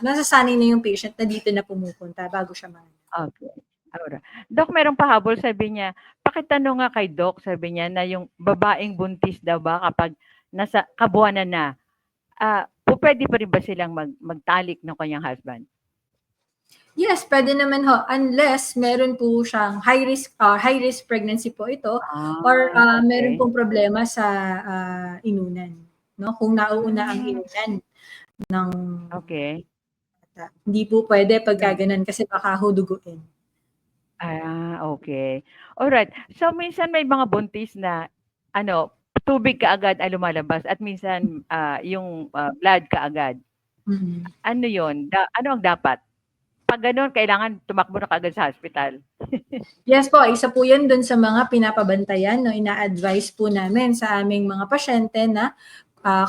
nasasanay na yung patient na dito na pumupunta bago siya Okay. Alright. Doc, merong pahabol, sabi niya, pakitanong nga kay Doc, sabi niya na yung babaeng buntis daw ba kapag nasa kabuwanan na, pupuwede pa rin ba silang magtalik ng kanyang husband? Yes, pwede naman ho, unless meron po siyang high risk pregnancy po ito, or meron Okay. pong problema sa inunan, no? Kung nauuna ang inunan ng Okay. bata. Hindi po pwede pagka ganun kasi baka ho duguin. Okay. Alright. So, minsan may mga buntis na ano, tubig kaagad ang lumalabas at minsan, yung, blood kaagad. Mhm. Ano yun? Ano ang dapat? 'Pag gano'n kailangan tumakbo na kaagad sa hospital? Yes po, isa po 'yan dun sa mga pinapabantayan, no, ina-advise po namin sa aming mga pasyente na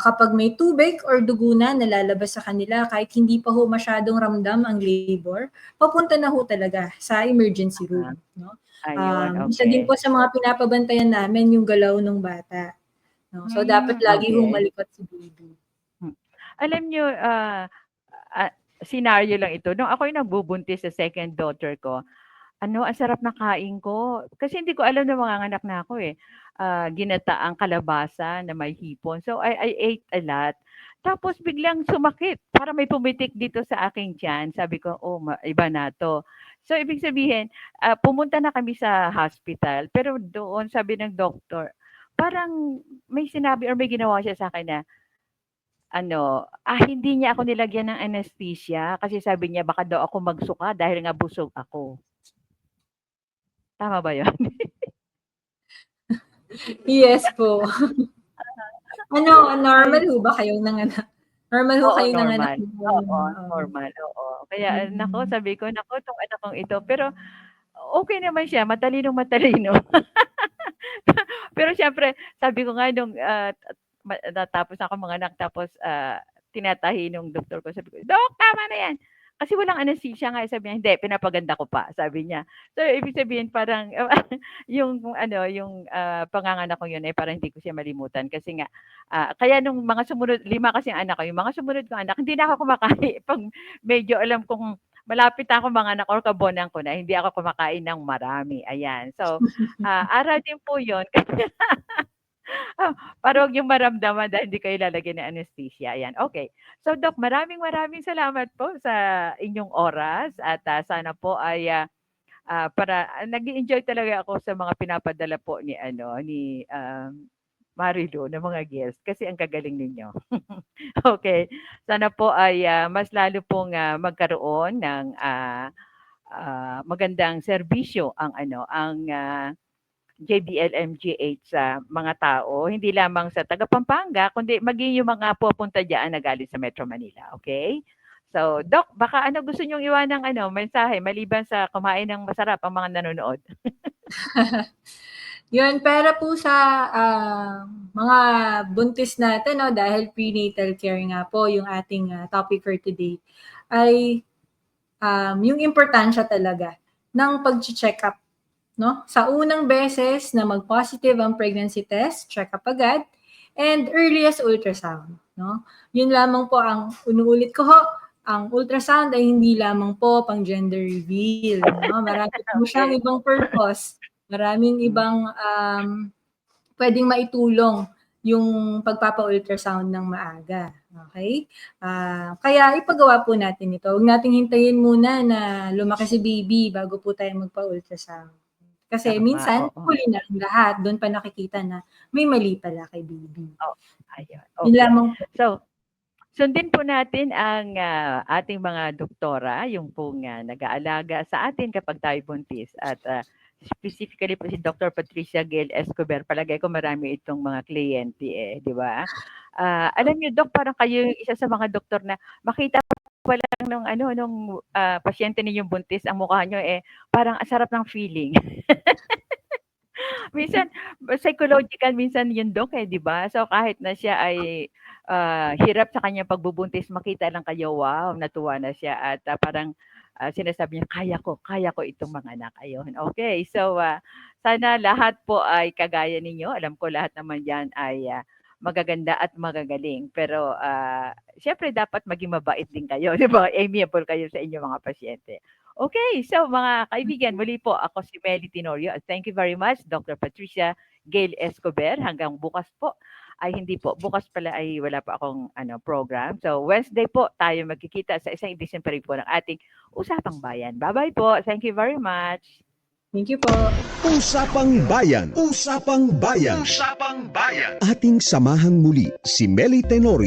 kapag may tubig or dugo na nalalabas sa kanila, kahit hindi pa ho masyadong ramdam ang labor, papunta na ho talaga sa emergency room, no? Ayun, Isa din okay. po sa mga pinapabantayan namin yung galaw ng bata, no? So dapat lagi hong Okay. malikot si baby. Alam niyo, senaryo lang ito, nung ako'y nagbubuntis sa second daughter ko, ano, ang sarap ng kain ko. Kasi hindi ko alam na manganganak na ako, eh. Ginataang kalabasa na may hipon. So, I ate a lot. Tapos biglang sumakit, parang may pumitik dito sa aking tiyan. Sabi ko, "Oh, iba na 'to." So, ibig sabihin, pumunta na kami sa hospital, pero doon sabi ng doktor, parang may sinabi or may ginawa siya sa'kin na ano, hindi niya ako nilagyan ng anesthesia kasi sabi niya baka daw ako magsuka dahil nga busog ako. Tama ba 'yun? Yes po. Normal Ay, ho ba kayong nanganak? Normal ho oo, kayong nanganak normal. Oo, noon? Oo. normal, oo. Kaya naku, Mm. sabi ko, naku, 'tong anak kong ito, pero okey naman siya, matalinong-matalino. Pero siyempre sabi ko nga nung, natapos na akong manganak tapos, tinatahi nung doktor ko, sabi ko, "Dok, tama na 'yan." Kasi walang anesthesia nga, eh, sabi niya, "Hindi, pinapaganda ko pa," sabi niya. So, ibig sabihin parang yung ano, yung, panganganak ko yun, eh, parang hindi ko siya malimutan kasi nga, kaya nung mga sumunod 5 kasi ang anak ko, yung mga sumunod kong anak hindi na ako kumakain 'pag medyo alam kong malapit na akong manganak or kabuwanan ko na, hindi ako kumakain ng marami, ayan. So, aral din po yun. Para huwag niyong maramdaman dahil hindi kayo lalagyan ng anesthesia, ayan, okey. So Doc, maraming salamat po sa inyong oras at, sana po ay, nag-e-enjoy talaga ako sa mga pinapadala po ni ano, ni, Marilu na mga guest kasi ang gagaling ninyo. Okey, sana po ay, mas lalo pong, magkaroon ng, magandang serbisyo ang ano, ang, JBL-MGH sa mga tao, hindi lamang sa taga Pampanga kundi maging yung mga pupunta diyan na galing sa Metro Manila, okay? So, Doc, baka ano gusto niyong iwanang ano, mensahe maliban sa kumain ng masarap ang mga nanonood? Yun, para po sa mga buntis natin, no, dahil prenatal care nga po yung ating topic for today, ay yung importansya talaga ng pag-check up. No? Sa unang beses na mag-positive ang pregnancy test, check up agad, and earliest ultrasound. No? Yun lamang po ang unuulit ko ho, ang ultrasound ay hindi lamang po pang gender reveal. No? Marami po siyang Okay. ibang purpose. Maraming ibang pwedeng maitulong yung pagpapa-ultrasound ng maaga. Okay? Kaya ipagawa po natin ito. Huwag nating hintayin muna na lumaki si baby bago po tayo magpa-ultrasound. Kasi Tama, minsan, oo. huli na ang lahat. Doon pa nakikita na may mali pala kay baby. Ayun, Yun okay. lamang po. So, sundin po natin ang ating mga doktora, yung pong nag-aalaga sa atin kapag tayo buntis. At specifically po si Dr. Patricia Gail Escobar, palagay ko marami itong mga kliyente di ba? Alam niyo, Doc, parang kayo yung isa sa mga doktor na makita pa lang nung pasyente ninyong buntis, ang mukha niyo parang ang sarap ng feeling. Minsan, psychological minsan yun, Doc, di ba? So, kahit na siya ay hirap sa kanyang pagbubuntis, makita lang kayo, wow, natuwa na siya. At parang sinasabi niya, kaya ko itong mga anak. Ayun. Okay, so sana lahat po ay kagaya ninyo. Alam ko lahat naman yan ay magaganda at magagaling. Pero syempre dapat maging mabait din kayo. Di ba? Amiable kayo sa inyong mga pasyente. Okay, so mga kaibigan, muli po ako si Melly Tenorio. Thank you very much, Dr. Patricia Gail Escobar. Hanggang bukas po. Ay hindi po, bukas pala ay wala pa akong program. So Wednesday po tayo magkikita sa isang edition pa rin po ng ating Usapang Bayan. Bye-bye po. Thank you very much. Thank you po. Usapang Bayan. Usapang Bayan. Usapang Bayan. Ating samahang muli si Melly Tenorio